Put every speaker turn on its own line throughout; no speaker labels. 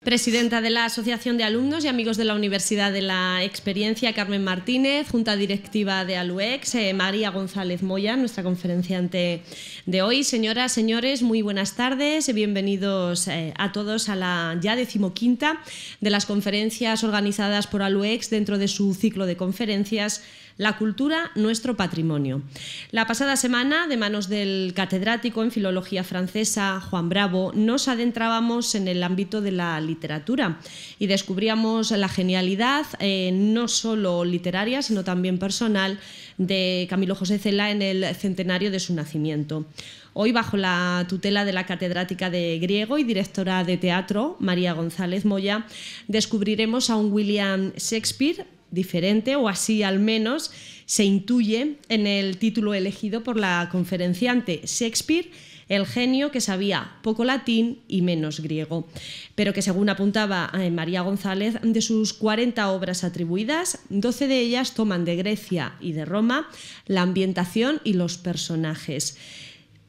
Presidenta de la Asociación de Alumnos y Amigos de la Universidad de la Experiencia, Carmen Martínez, Junta Directiva de ALUEX, María González Moya, nuestra conferenciante de hoy. Señoras, señores, muy buenas tardes, bienvenidos a todos a la ya 15ª de las conferencias organizadas por ALUEX dentro de su ciclo de conferencias La cultura, nuestro patrimonio. La pasada semana, de manos del catedrático en Filología Francesa, Juan Bravo, nos adentrábamos en el ámbito de la literatura y descubríamos la genialidad, no solo literaria, sino también personal, de Camilo José Cela en el centenario de su nacimiento. Hoy, bajo la tutela de la catedrática de griego y directora de teatro, María González Moya, descubriremos a un William Shakespeare diferente, o así al menos se intuye en el título elegido por la conferenciante: Shakespeare, el genio que sabía poco latín y menos griego, pero que, según apuntaba María González, de sus 40 obras atribuidas, 12 de ellas toman de Grecia y de Roma la ambientación y los personajes.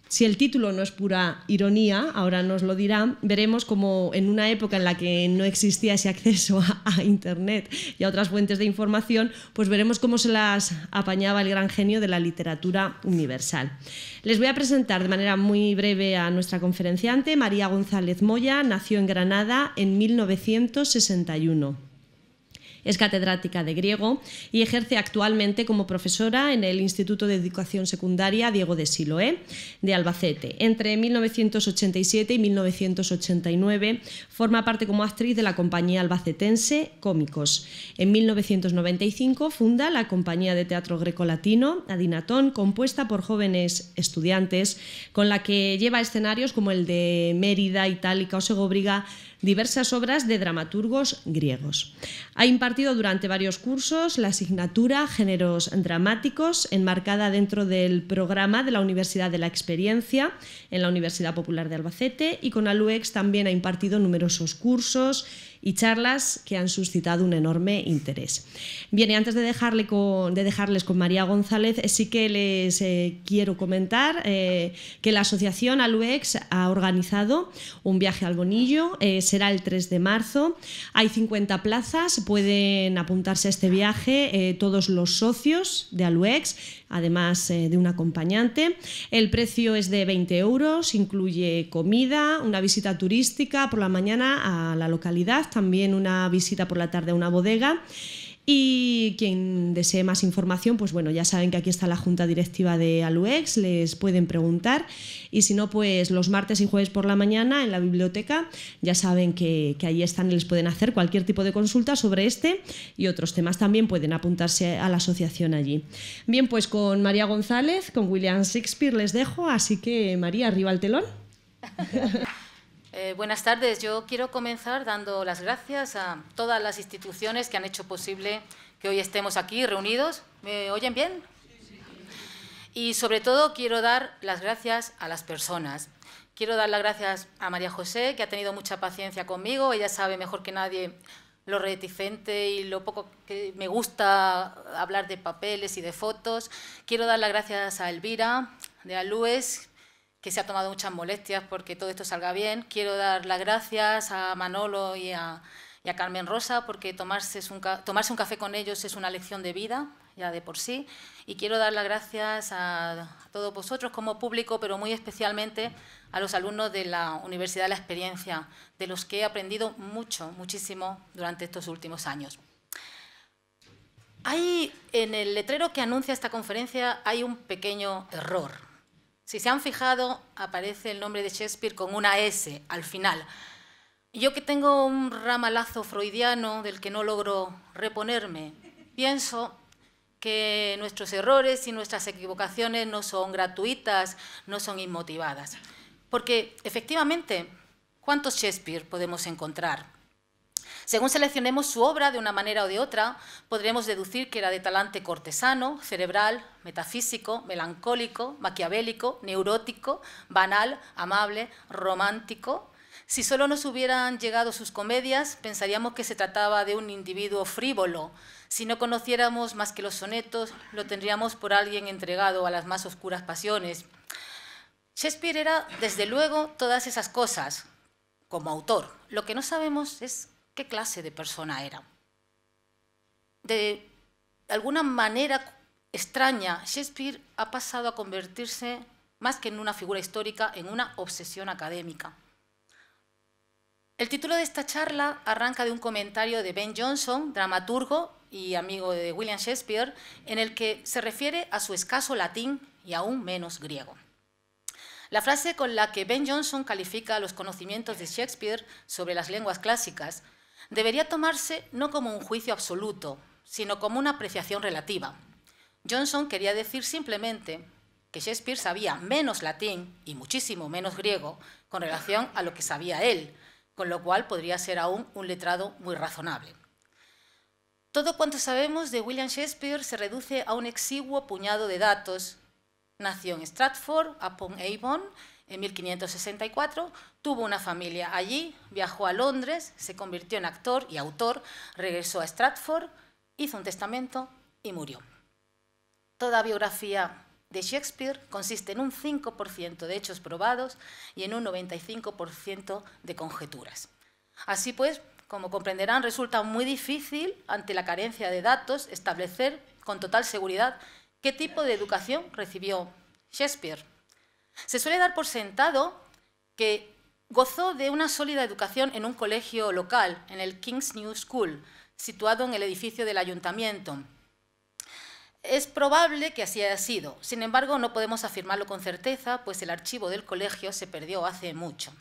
Si el título no es pura ironía, ahora nos lo dirán, veremos cómo en una época en la que no existía ese acceso a Internet y a otras fuentes de información, pues veremos cómo se las apañaba el gran genio de la literatura universal. Les voy a presentar de manera muy breve a nuestra conferenciante. María González Moya nació en Granada en 1961. Es catedrática de griego y ejerce actualmente como profesora en el Instituto de Educación Secundaria Diego de Siloé de Albacete. Entre 1987 y 1989 forma parte como actriz de la compañía albacetense Cómicos. En 1995 funda la compañía de teatro greco-latino Adinatón, compuesta por jóvenes estudiantes, con la que lleva a escenarios como el de Mérida, Itálica o Segóbriga diversas obras de dramaturgos griegos. Ha impartido durante varios cursos la asignatura Géneros Dramáticos, enmarcada dentro del programa de la Universidad de la Experiencia en la Universidad Popular de Albacete, y con ALUEX también ha impartido numerosos cursos y charlas que han suscitado un enorme interés. Bien, y antes de dejarles con María González, sí que les quiero comentar que la Asociación ALUEX ha organizado un viaje al Bonillo. Será el 3 de marzo. Hay 50 plazas, pueden apuntarse a este viaje todos los socios de ALUEX, además de un acompañante. El precio es de 20 euros, incluye comida, una visita turística por la mañana a la localidad, también una visita por la tarde a una bodega. Y quien desee más información, pues bueno, ya saben que aquí está la Junta Directiva de ALUEX, les pueden preguntar, y si no, pues los martes y jueves por la mañana en la biblioteca ya saben que allí están y les pueden hacer cualquier tipo de consulta sobre este y otros temas. También pueden apuntarse a la asociación allí. Bien, pues con María González, con William Shakespeare les dejo, así que María, arriba el telón.
Buenas tardes. Yo quiero comenzar dando las gracias a todas las instituciones que han hecho posible que hoy estemos aquí reunidos. ¿Me oyen bien? Sí. Y sobre todo quiero dar las gracias a las personas. Quiero dar las gracias a María José, que ha tenido mucha paciencia conmigo. Ella sabe mejor que nadie lo reticente y lo poco que me gusta hablar de papeles y de fotos. Quiero dar las gracias a Elvira, de ALUEX, que se ha tomado muchas molestias porque todo esto salga bien. Quiero dar las gracias a Manolo y a Carmen Rosa, porque tomarse un café con ellos es una lección de vida, ya de por sí. Y quiero dar las gracias a todos vosotros como público, pero muy especialmente a los alumnos de la Universidad de la Experiencia, de los que he aprendido mucho, muchísimo durante estos últimos años. En el letrero que anuncia esta conferencia hay un pequeño error. Si se han fijado, aparece el nombre de Shakespeare con una S al final. Yo, que tengo un ramalazo freudiano del que no logro reponerme, pienso que nuestros errores y nuestras equivocaciones no son gratuitas, no son inmotivadas. Porque, efectivamente, ¿cuántos Shakespeare podemos encontrar? Según seleccionemos su obra de una manera o de otra, podremos deducir que era de talante cortesano, cerebral, metafísico, melancólico, maquiavélico, neurótico, banal, amable, romántico. Si solo nos hubieran llegado sus comedias, pensaríamos que se trataba de un individuo frívolo. Si no conociéramos más que los sonetos, lo tendríamos por alguien entregado a las más oscuras pasiones. Shakespeare era, desde luego, todas esas cosas, como autor. Lo que no sabemos es qué clase de persona era. De alguna manera extraña, Shakespeare ha pasado a convertirse, más que en una figura histórica, en una obsesión académica. El título de esta charla arranca de un comentario de Ben Jonson, dramaturgo y amigo de William Shakespeare, en el que se refiere a su escaso latín y aún menos griego. La frase con la que Ben Jonson califica los conocimientos de Shakespeare sobre las lenguas clásicas debería tomarse no como un juicio absoluto, sino como una apreciación relativa. Jonson quería decir simplemente que Shakespeare sabía menos latín y muchísimo menos griego con relación a lo que sabía él, con lo cual podría ser aún un letrado muy razonable. Todo cuanto sabemos de William Shakespeare se reduce a un exiguo puñado de datos. Nació en Stratford-upon-Avon en 1564, tuvo una familia allí, viajó a Londres, se convirtió en actor y autor, regresó a Stratford, hizo un testamento y murió. Toda biografía de Shakespeare consiste en un 5% de hechos probados y en un 95% de conjeturas. Así pues, como comprenderán, resulta muy difícil, ante la carencia de datos, establecer con total seguridad qué tipo de educación recibió Shakespeare. Se suele dar por sentado que gozó de una sólida educación en un colegio local, en el King's New School, situado en el edificio del ayuntamiento. Es probable que así haya sido, sin embargo no podemos afirmarlo con certeza, pues el archivo del colegio se perdió hace mucho.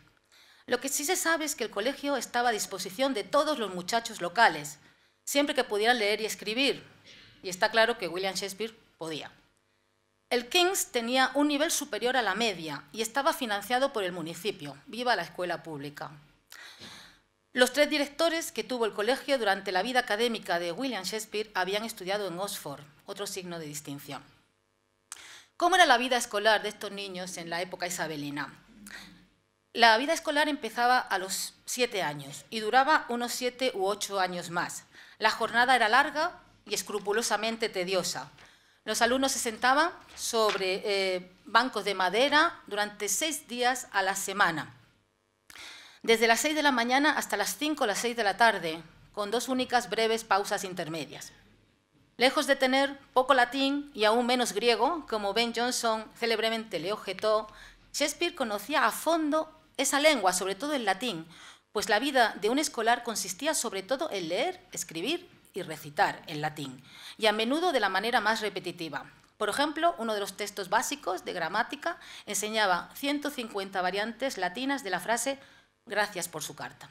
Lo que sí se sabe es que el colegio estaba a disposición de todos los muchachos locales, siempre que pudieran leer y escribir, y está claro que William Shakespeare podía. El King's tenía un nivel superior a la media y estaba financiado por el municipio. ¡Viva la escuela pública! Los 3 directores que tuvo el colegio durante la vida académica de William Shakespeare habían estudiado en Oxford, otro signo de distinción. ¿Cómo era la vida escolar de estos niños en la época isabelina? La vida escolar empezaba a los 7 años y duraba unos 7 u 8 años más. La jornada era larga y escrupulosamente tediosa. Los alumnos se sentaban sobre bancos de madera durante 6 días a la semana, desde las 6 de la mañana hasta las 5 o las 6 de la tarde, con 2 únicas breves pausas intermedias. Lejos de tener poco latín y aún menos griego, como Ben Jonson célebremente le objetó, Shakespeare conocía a fondo esa lengua, sobre todo el latín, pues la vida de un escolar consistía sobre todo en leer, escribir y recitar en latín, y a menudo de la manera más repetitiva. Por ejemplo, uno de los textos básicos de gramática enseñaba 150 variantes latinas de la frase «gracias por su carta».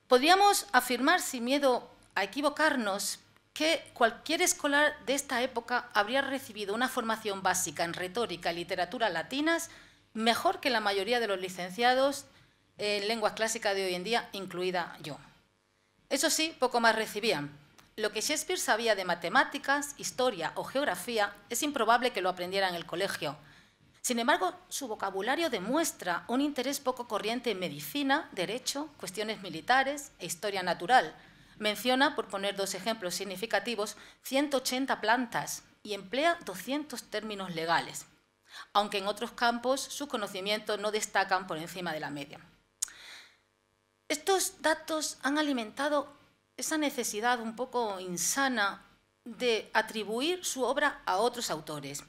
Podríamos afirmar, sin miedo a equivocarnos, que cualquier escolar de esta época habría recibido una formación básica en retórica y literatura latinas mejor que la mayoría de los licenciados en lengua clásica de hoy en día, incluida yo. Eso sí, poco más recibían. Lo que Shakespeare sabía de matemáticas, historia o geografía es improbable que lo aprendiera en el colegio. Sin embargo, su vocabulario demuestra un interés poco corriente en medicina, derecho, cuestiones militares e historia natural. Menciona, por poner 2 ejemplos significativos, 180 plantas y emplea 200 términos legales, aunque en otros campos sus conocimientos no destacan por encima de la media. Estos datos han alimentado esa necesidad un poco insana de atribuir su obra a otros autores,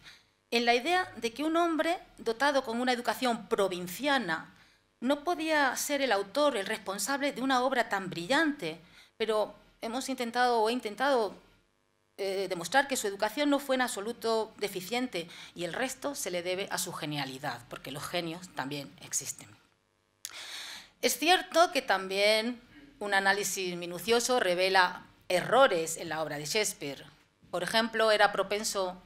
en la idea de que un hombre dotado con una educación provinciana no podía ser el autor, el responsable de una obra tan brillante, pero he intentado demostrar que su educación no fue en absoluto deficiente y el resto se le debe a su genialidad, porque los genios también existen. Es cierto que también un análisis minucioso revela errores en la obra de Shakespeare. Por ejemplo, era propenso,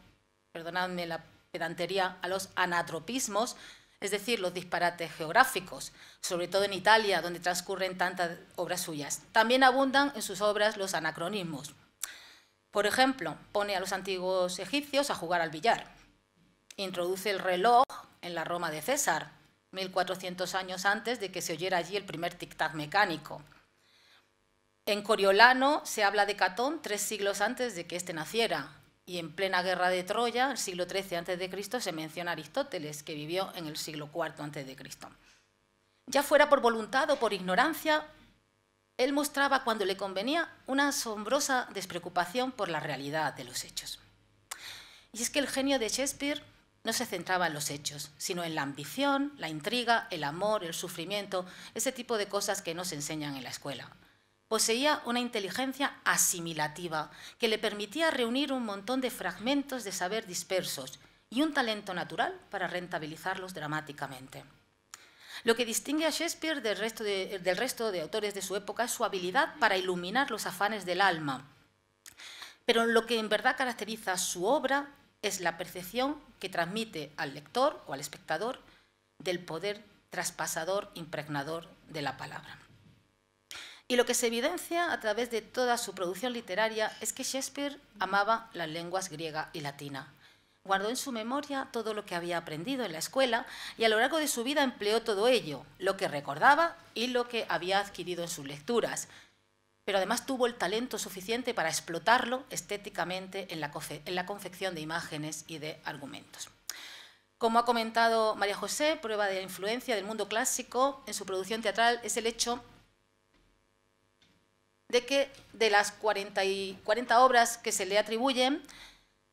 perdonadme la pedantería, a los anatropismos, es decir, los disparates geográficos, sobre todo en Italia, donde transcurren tantas obras suyas. También abundan en sus obras los anacronismos. Por ejemplo, pone a los antiguos egipcios a jugar al billar. Introduce el reloj en la Roma de César, 1400 años antes de que se oyera allí el primer tic-tac mecánico. En Coriolano se habla de Catón 3 siglos antes de que éste naciera, y en plena guerra de Troya, el siglo XIII a.C., se menciona a Aristóteles, que vivió en el siglo IV a.C. Ya fuera por voluntad o por ignorancia, él mostraba cuando le convenía una asombrosa despreocupación por la realidad de los hechos. Y es que el genio de Shakespeare no se centraba en los hechos, sino en la ambición, la intriga, el amor, el sufrimiento, ese tipo de cosas que nos enseñan en la escuela. Poseía una inteligencia asimilativa que le permitía reunir un montón de fragmentos de saber dispersos y un talento natural para rentabilizarlos dramáticamente. Lo que distingue a Shakespeare del resto de autores de su época es su habilidad para iluminar los afanes del alma. Pero lo que en verdad caracteriza su obra es la percepción que transmite al lector o al espectador del poder traspasador, impregnador de la palabra. Y lo que se evidencia a través de toda su producción literaria es que Shakespeare amaba las lenguas griega y latina. Guardó en su memoria todo lo que había aprendido en la escuela y a lo largo de su vida empleó todo ello, lo que recordaba y lo que había adquirido en sus lecturas. Pero además tuvo el talento suficiente para explotarlo estéticamente en la confección de imágenes y de argumentos. Como ha comentado María José, prueba de la influencia del mundo clásico en su producción teatral es el hecho de que de las 40 obras que se le atribuyen,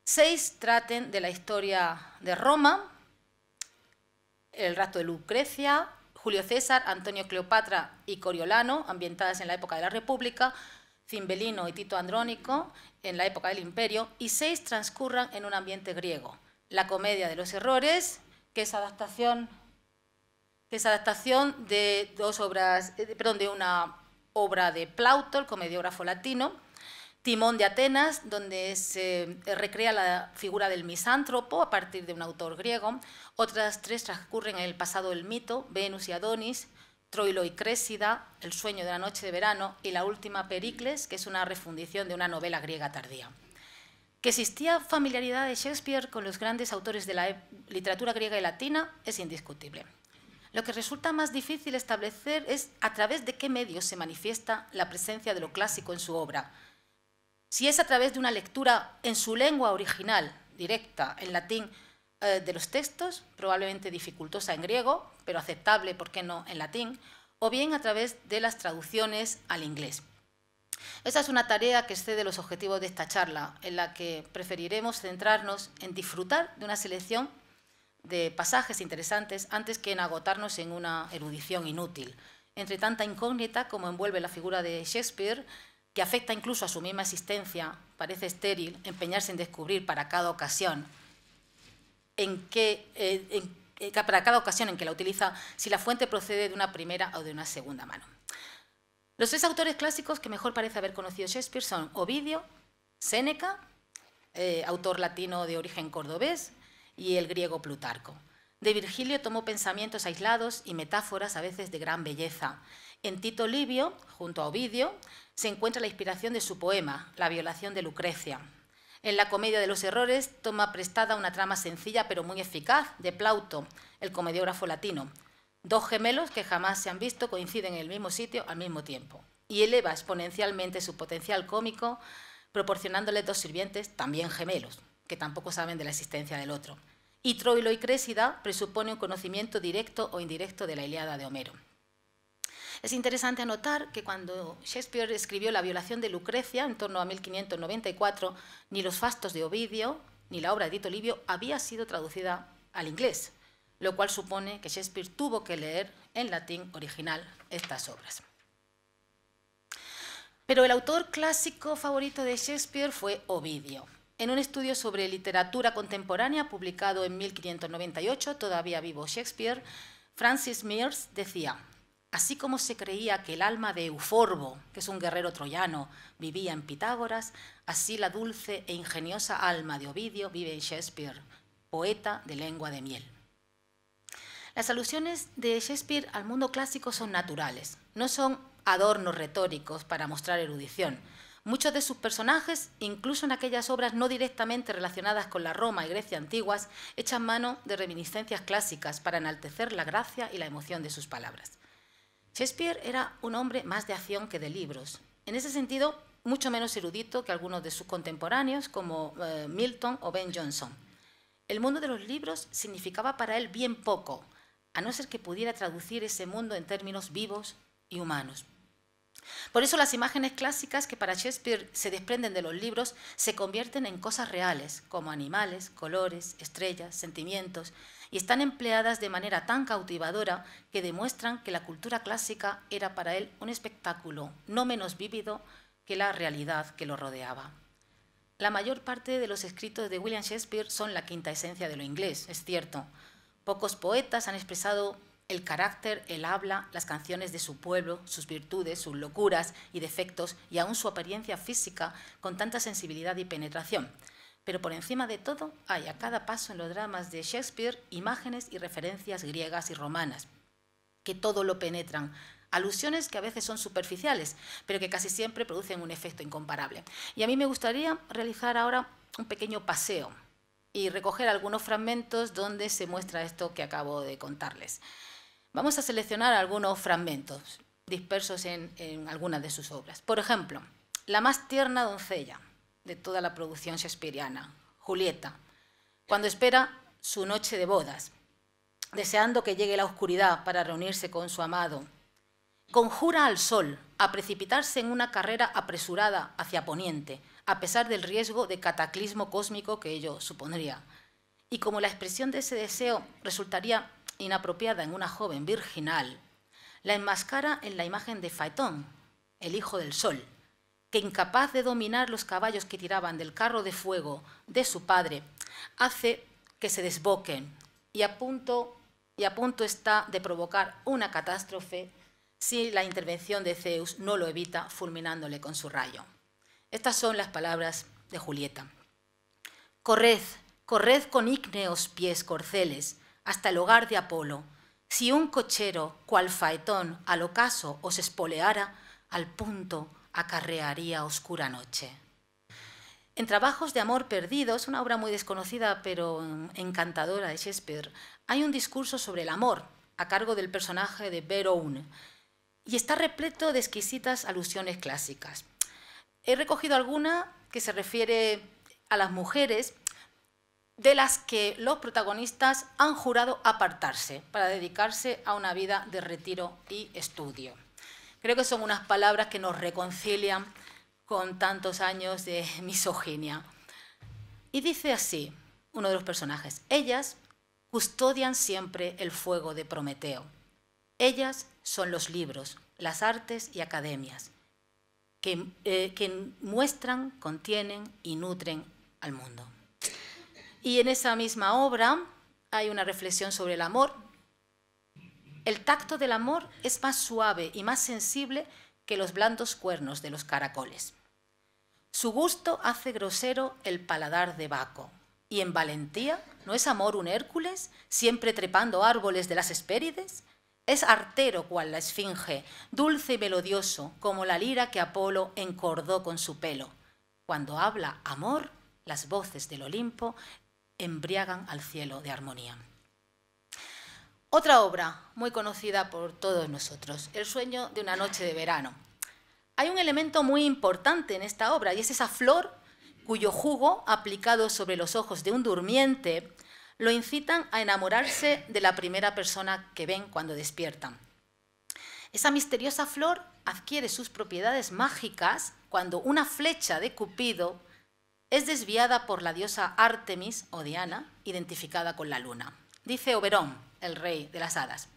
6 traten de la historia de Roma, el rapto de Lucrecia, Julio César, Antonio Cleopatra y Coriolano, ambientadas en la época de la República, Cimbelino y Tito Andrónico, en la época del Imperio, y 6 transcurran en un ambiente griego. La Comedia de los Errores, que es adaptación de una obra de Plauto, el comediógrafo latino, Timón de Atenas, donde se recrea la figura del misántropo a partir de un autor griego. Otras 3 transcurren en el pasado del mito, Venus y Adonis, Troilo y Crésida, El sueño de la noche de verano y la última, Pericles, que es una refundición de una novela griega tardía. Que existía familiaridad de Shakespeare con los grandes autores de la literatura griega y latina es indiscutible. Lo que resulta más difícil establecer es a través de qué medios se manifiesta la presencia de lo clásico en su obra. Si es a través de una lectura en su lengua original, directa, en latín, de los textos, probablemente dificultosa en griego, pero aceptable, ¿por qué no?, en latín, o bien a través de las traducciones al inglés. Esa es una tarea que excede los objetivos de esta charla, en la que preferiremos centrarnos en disfrutar de una selección de pasajes interesantes antes que en agotarnos en una erudición inútil. Entre tanta incógnita como envuelve la figura de Shakespeare, que afecta incluso a su misma existencia, parece estéril empeñarse en descubrir para cada ocasión en que la utiliza, si la fuente procede de una primera o de una segunda mano. Los 3 autores clásicos que mejor parece haber conocido Shakespeare son Ovidio, Séneca, autor latino de origen cordobés, y el griego Plutarco. De Virgilio tomó pensamientos aislados y metáforas a veces de gran belleza. En Tito Livio, junto a Ovidio, se encuentra la inspiración de su poema, La violación de Lucrecia. En la Comedia de los Errores toma prestada una trama sencilla pero muy eficaz de Plauto, el comediógrafo latino. 2 gemelos que jamás se han visto coinciden en el mismo sitio al mismo tiempo. Y eleva exponencialmente su potencial cómico, proporcionándole 2 sirvientes, también gemelos, que tampoco saben de la existencia del otro. Y Troilo y Crésida presupone un conocimiento directo o indirecto de la Ilíada de Homero. Es interesante anotar que cuando Shakespeare escribió La violación de Lucrecia, en torno a 1594, ni los fastos de Ovidio, ni la obra de Tito Livio había sido traducida al inglés, lo cual supone que Shakespeare tuvo que leer en latín original estas obras. Pero el autor clásico favorito de Shakespeare fue Ovidio. En un estudio sobre literatura contemporánea publicado en 1598, todavía vivo Shakespeare, Francis Mears decía: así como se creía que el alma de Euforbo, que es un guerrero troyano, vivía en Pitágoras, así la dulce e ingeniosa alma de Ovidio vive en Shakespeare, poeta de lengua de miel. Las alusiones de Shakespeare al mundo clásico son naturales, no son adornos retóricos para mostrar erudición. Muchos de sus personajes, incluso en aquellas obras no directamente relacionadas con la Roma y Grecia antiguas, echan mano de reminiscencias clásicas para enaltecer la gracia y la emoción de sus palabras. Shakespeare era un hombre más de acción que de libros. En ese sentido, mucho menos erudito que algunos de sus contemporáneos, como Milton o Ben Jonson. El mundo de los libros significaba para él bien poco, a no ser que pudiera traducir ese mundo en términos vivos y humanos. Por eso las imágenes clásicas que para Shakespeare se desprenden de los libros se convierten en cosas reales, como animales, colores, estrellas, sentimientos, y están empleadas de manera tan cautivadora que demuestran que la cultura clásica era para él un espectáculo no menos vívido que la realidad que lo rodeaba. La mayor parte de los escritos de William Shakespeare son la quinta esencia de lo inglés, es cierto. Pocos poetas han expresado el carácter, el habla, las canciones de su pueblo, sus virtudes, sus locuras y defectos, y aún su apariencia física con tanta sensibilidad y penetración. Pero por encima de todo hay a cada paso en los dramas de Shakespeare imágenes y referencias griegas y romanas, que todo lo penetran, alusiones que a veces son superficiales, pero que casi siempre producen un efecto incomparable. Y a mí me gustaría realizar ahora un pequeño paseo y recoger algunos fragmentos donde se muestra esto que acabo de contarles. Vamos a seleccionar algunos fragmentos dispersos en algunas de sus obras. Por ejemplo, la más tierna doncella de toda la producción shakespeariana, Julieta, cuando espera su noche de bodas, deseando que llegue la oscuridad para reunirse con su amado, conjura al sol a precipitarse en una carrera apresurada hacia Poniente, a pesar del riesgo de cataclismo cósmico que ello supondría. Y como la expresión de ese deseo resultaría inapropiada en una joven virginal, la enmascara en la imagen de Faetón, el hijo del sol, que incapaz de dominar los caballos que tiraban del carro de fuego de su padre, hace que se desboquen y a punto está de provocar una catástrofe si la intervención de Zeus no lo evita fulminándole con su rayo. Estas son las palabras de Julieta. Corred, corred con ígneos pies corceles hasta el hogar de Apolo. Si un cochero, cual Faetón, al ocaso os espoleara, al punto acarrearía oscura noche. En Trabajos de amor perdidos, una obra muy desconocida pero encantadora de Shakespeare, hay un discurso sobre el amor a cargo del personaje de Berowne y está repleto de exquisitas alusiones clásicas. He recogido alguna que se refiere a las mujeres de las que los protagonistas han jurado apartarse para dedicarse a una vida de retiro y estudio. Creo que son unas palabras que nos reconcilian con tantos años de misoginia. Y dice así uno de los personajes: ellas custodian siempre el fuego de Prometeo. Ellas son los libros, las artes y academias que muestran, contienen y nutren al mundo. Y en esa misma obra hay una reflexión sobre el amor. El tacto del amor es más suave y más sensible que los blandos cuernos de los caracoles. Su gusto hace grosero el paladar de Baco. Y en valentía, ¿no es amor un Hércules, siempre trepando árboles de las Hespérides? Es artero cual la esfinge, dulce y melodioso, como la lira que Apolo encordó con su pelo. Cuando habla amor, las voces del Olimpo embriagan al cielo de armonía. Otra obra muy conocida por todos nosotros, El sueño de una noche de verano. Hay un elemento muy importante en esta obra y es esa flor cuyo jugo, aplicado sobre los ojos de un durmiente, lo incitan a enamorarse de la primera persona que ven cuando despiertan. Esa misteriosa flor adquiere sus propiedades mágicas cuando una flecha de Cupido es desviada por la diosa Artemis o Diana, identificada con la luna. Dice Oberón, el rey de las hadas: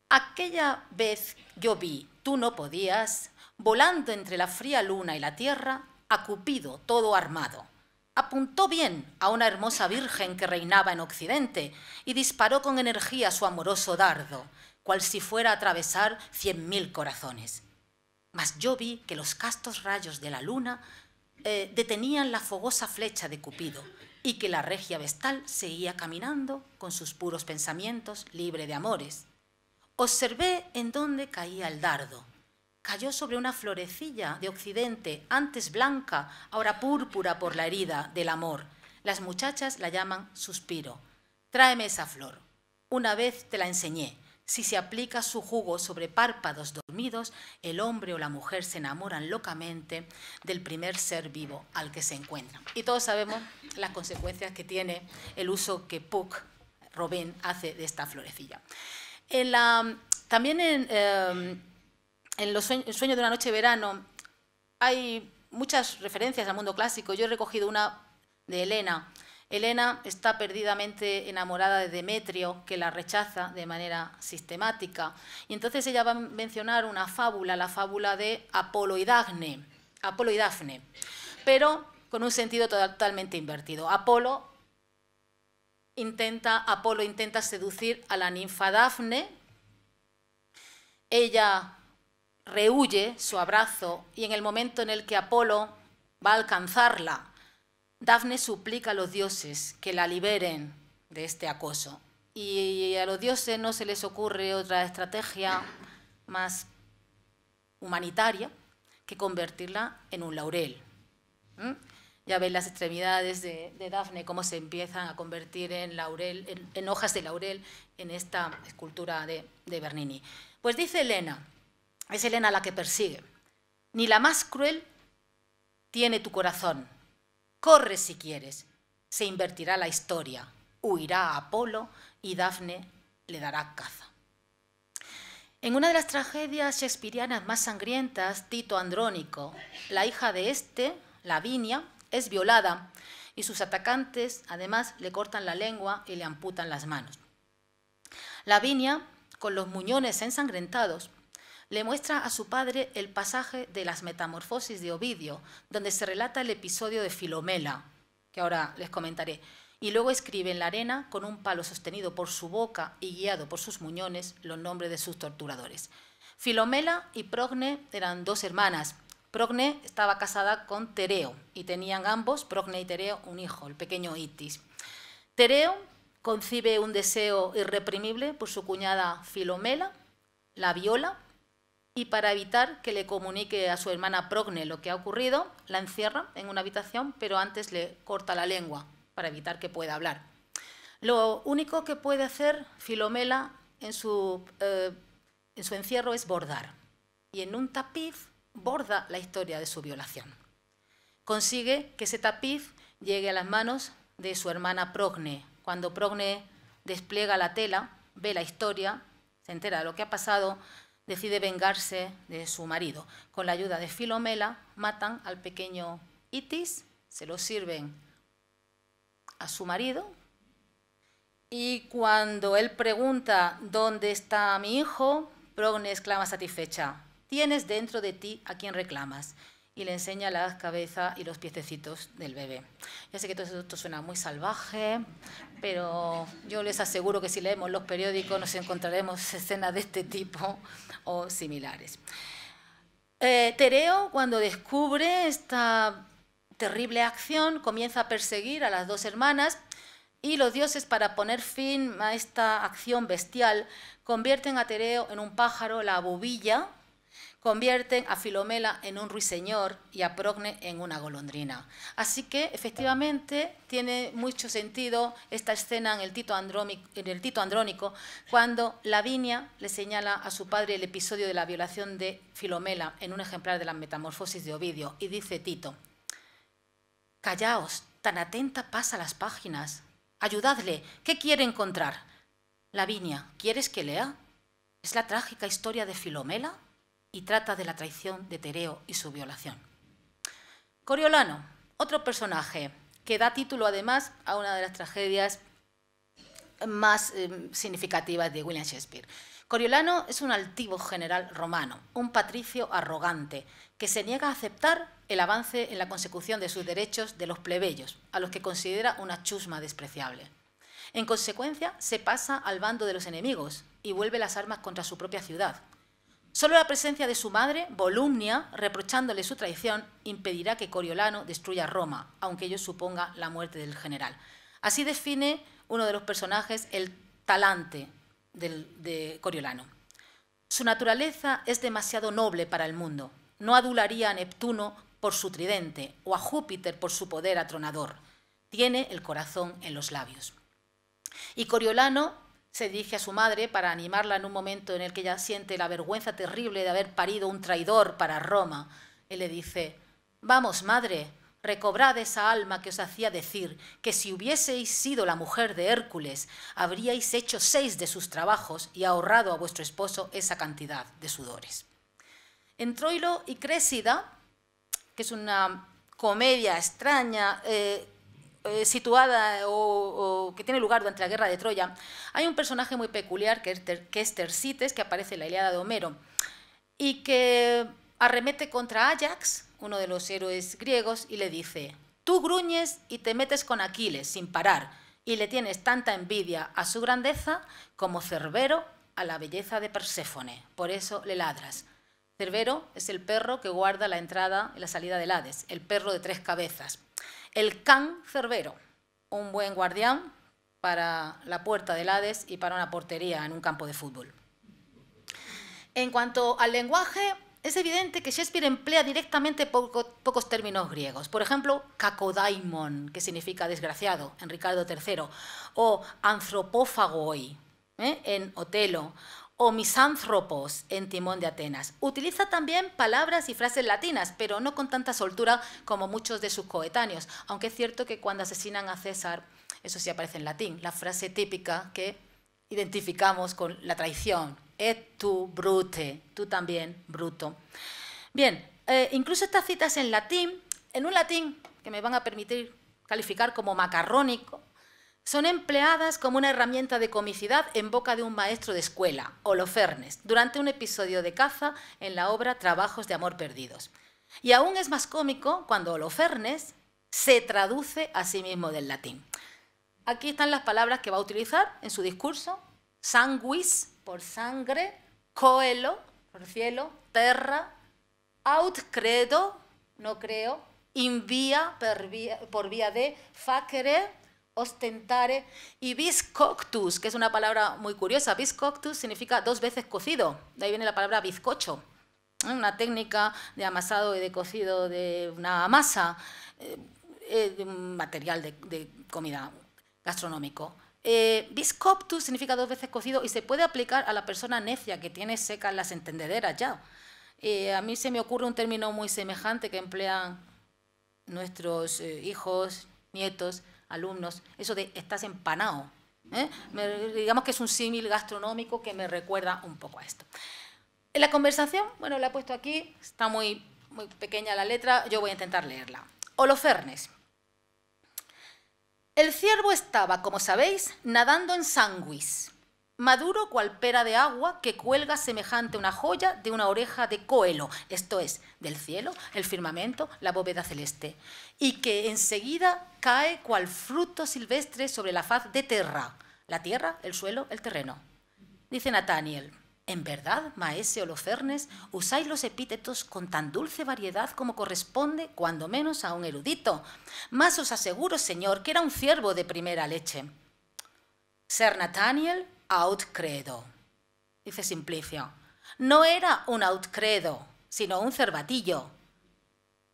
aquella vez yo vi, tú no podías, volando entre la fría luna y la tierra, a Cupido todo armado. Apuntó bien a una hermosa virgen que reinaba en Occidente y disparó con energía su amoroso dardo, cual si fuera a atravesar 100.000 corazones. Mas yo vi que los castos rayos de la luna detenían la fogosa flecha de Cupido y que la regia vestal seguía caminando con sus puros pensamientos, libre de amores. Observé en dónde caía el dardo. Cayó sobre una florecilla de Occidente, antes blanca, ahora púrpura por la herida del amor. Las muchachas la llaman suspiro. Tráeme esa flor. Una vez te la enseñé. Si se aplica su jugo sobre párpados dormidos, el hombre o la mujer se enamoran locamente del primer ser vivo al que se encuentran. Y todos sabemos las consecuencias que tiene el uso que Puck Robin hace de esta florecilla. También en El sueño de una noche de verano hay muchas referencias al mundo clásico. Yo he recogido una de Helena. Helena está perdidamente enamorada de Demetrio, que la rechaza de manera sistemática. Y entonces ella va a mencionar una fábula, la fábula de Apolo y Dafne, pero con un sentido totalmente invertido. Apolo intenta seducir a la ninfa Dafne. Ella rehúye su abrazo y en el momento en el que Apolo va a alcanzarla, Dafne suplica a los dioses que la liberen de este acoso. Y a los dioses no se les ocurre otra estrategia más humanitaria que convertirla en un laurel. Ya veis las extremidades de Dafne, cómo se empiezan a convertir en hojas de laurel en esta escultura de Bernini. Pues dice Helena, es Helena la que persigue: ni la más cruel tiene tu corazón. Corre si quieres, se invertirá la historia, huirá a Apolo y Dafne le dará caza. En una de las tragedias shakespearianas más sangrientas, Tito Andrónico, la hija de este, Lavinia, es violada y sus atacantes además le cortan la lengua y le amputan las manos. Lavinia, con los muñones ensangrentados, le muestra a su padre el pasaje de las Metamorfosis de Ovidio, donde se relata el episodio de Filomela, que ahora les comentaré, y luego escribe en la arena, con un palo sostenido por su boca y guiado por sus muñones, los nombres de sus torturadores. Filomela y Progne eran dos hermanas. Progne estaba casada con Tereo y tenían ambos, Progne y Tereo, un hijo, el pequeño Itis. Tereo concibe un deseo irreprimible por su cuñada Filomela, la viola, y para evitar que le comunique a su hermana Progne lo que ha ocurrido, la encierra en una habitación, pero antes le corta la lengua para evitar que pueda hablar. Lo único que puede hacer Filomela en su encierro es bordar, y en un tapiz borda la historia de su violación. Consigue que ese tapiz llegue a las manos de su hermana Progne. Cuando Progne despliega la tela, ve la historia, se entera de lo que ha pasado, decide vengarse de su marido. Con la ayuda de Filomela, matan al pequeño Itis, se lo sirven a su marido, y cuando él pregunta ¿dónde está mi hijo?, Progne exclama satisfecha: tienes dentro de ti a quien reclamas, y le enseña la cabeza y los piececitos del bebé. Ya sé que todo esto suena muy salvaje, pero yo les aseguro que si leemos los periódicos nos encontraremos escenas de este tipo o similares. Tereo, cuando descubre esta terrible acción, comienza a perseguir a las dos hermanas, y los dioses, para poner fin a esta acción bestial, convierten a Tereo en un pájaro, la bubilla, convierten a Filomela en un ruiseñor y a Progne en una golondrina. Así que, efectivamente, tiene mucho sentido esta escena en el Tito Andrónico, cuando Lavinia le señala a su padre el episodio de la violación de Filomela en un ejemplar de las Metamorfosis de Ovidio, y dice Tito: «Callaos, tan atenta pasa las páginas. Ayudadle, ¿qué quiere encontrar?» «Lavinia, ¿quieres que lea? Es la trágica historia de Filomela y trata de la traición de Tereo y su violación». Coriolano, otro personaje que da título además a una de las tragedias más significativas de William Shakespeare. Coriolano es un altivo general romano, un patricio arrogante que se niega a aceptar el avance en la consecución de sus derechos de los plebeyos, a los que considera una chusma despreciable. En consecuencia, se pasa al bando de los enemigos y vuelve las armas contra su propia ciudad. Solo la presencia de su madre, Volumnia, reprochándole su traición, impedirá que Coriolano destruya Roma, aunque ello suponga la muerte del general. Así define uno de los personajes el talante de Coriolano. Su naturaleza es demasiado noble para el mundo. No adularía a Neptuno por su tridente o a Júpiter por su poder atronador. Tiene el corazón en los labios. Y Coriolano se dirige a su madre para animarla en un momento en el que ella siente la vergüenza terrible de haber parido un traidor para Roma. Él le dice: «Vamos, madre, recobrad esa alma que os hacía decir que si hubieseis sido la mujer de Hércules, habríais hecho 6 de sus trabajos y ahorrado a vuestro esposo esa cantidad de sudores. En Troilo y Crésida, que es una comedia extraña situada o que tiene lugar durante la guerra de Troya, hay un personaje muy peculiar que es Tersites, que aparece en la Ilíada de Homero y que arremete contra Áyax, uno de los héroes griegos, y le dice: tú gruñes y te metes con Aquiles sin parar y le tienes tanta envidia a su grandeza como Cerbero a la belleza de Perséfone, por eso le ladras. Cerbero es el perro que guarda la entrada y la salida del Hades, el perro de 3 cabezas. El can Cerbero, un buen guardián para la puerta del Hades y para una portería en un campo de fútbol. En cuanto al lenguaje, es evidente que Shakespeare emplea directamente pocos términos griegos. Por ejemplo, kakodaimon, que significa desgraciado, en Ricardo III, o anthropófagoi, en Otelo, o misántropos en Timón de Atenas. Utiliza también palabras y frases latinas, pero no con tanta soltura como muchos de sus coetáneos, aunque es cierto que cuando asesinan a César, eso sí aparece en latín, la frase típica que identificamos con la traición, et tu brute, tú también, bruto. Bien, incluso estas citas en latín, en un latín que me van a permitir calificar como macarrónico, son empleadas como una herramienta de comicidad en boca de un maestro de escuela, Holofernes, durante un episodio de caza en la obra Trabajos de amor perdidos. Y aún es más cómico cuando Holofernes se traduce a sí mismo del latín. Aquí están las palabras que va a utilizar en su discurso: sanguis, por sangre, coelo, por cielo, terra, aut credo, no creo, in via, por vía de, facere, ostentare, y vis coctus, que es una palabra muy curiosa. Vis coctus significa 2 veces cocido, de ahí viene la palabra bizcocho, una técnica de amasado y de cocido de una masa, de un material de comida gastronómico. Vis coctus significa 2 veces cocido y se puede aplicar a la persona necia que tiene secas las entendederas ya. A mí se me ocurre un término muy semejante que emplean nuestros hijos, nietos, alumnos, eso de estás empanado. Digamos que es un símil gastronómico que me recuerda un poco a esto. En la conversación, bueno, la he puesto aquí, está muy pequeña la letra, yo voy a intentar leerla. Holofernes. El ciervo estaba, como sabéis, nadando en sanguis, maduro cual pera de agua que cuelga semejante una joya de una oreja de coelo, esto es, del cielo, el firmamento, la bóveda celeste, y que enseguida cae cual fruto silvestre sobre la faz de terra, la tierra, el suelo, el terreno. Dice Nathaniel: ¿en verdad, maese Holofernes, usáis los epítetos con tan dulce variedad como corresponde, cuando menos a un erudito? Mas os aseguro, señor, que era un ciervo de primera leche. Ser Nathaniel, aut credo, dice Simplicio. No era un aut credo, sino un cervatillo.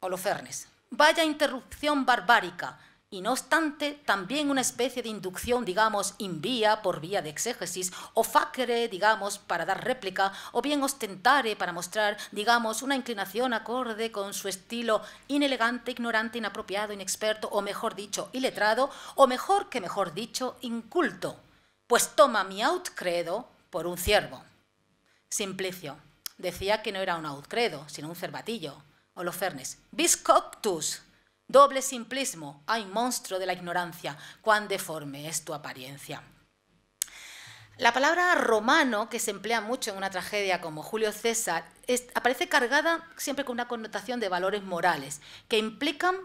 Holofernes. Vaya interrupción barbárica, y no obstante, también una especie de inducción, digamos, in via, por vía de exégesis, o facere, digamos, para dar réplica, o bien ostentare, para mostrar, digamos, una inclinación acorde con su estilo inelegante, ignorante, inapropiado, inexperto, o mejor dicho, iletrado, o mejor que mejor dicho, inculto. Pues toma mi aut credo por un ciervo. Simplicio decía que no era un aut credo, sino un cervatillo. Holofernes. Vis coctus. Doble simplismo. Ay, monstruo de la ignorancia, cuán deforme es tu apariencia. La palabra romano, que se emplea mucho en una tragedia como Julio César, aparece cargada siempre con una connotación de valores morales que implican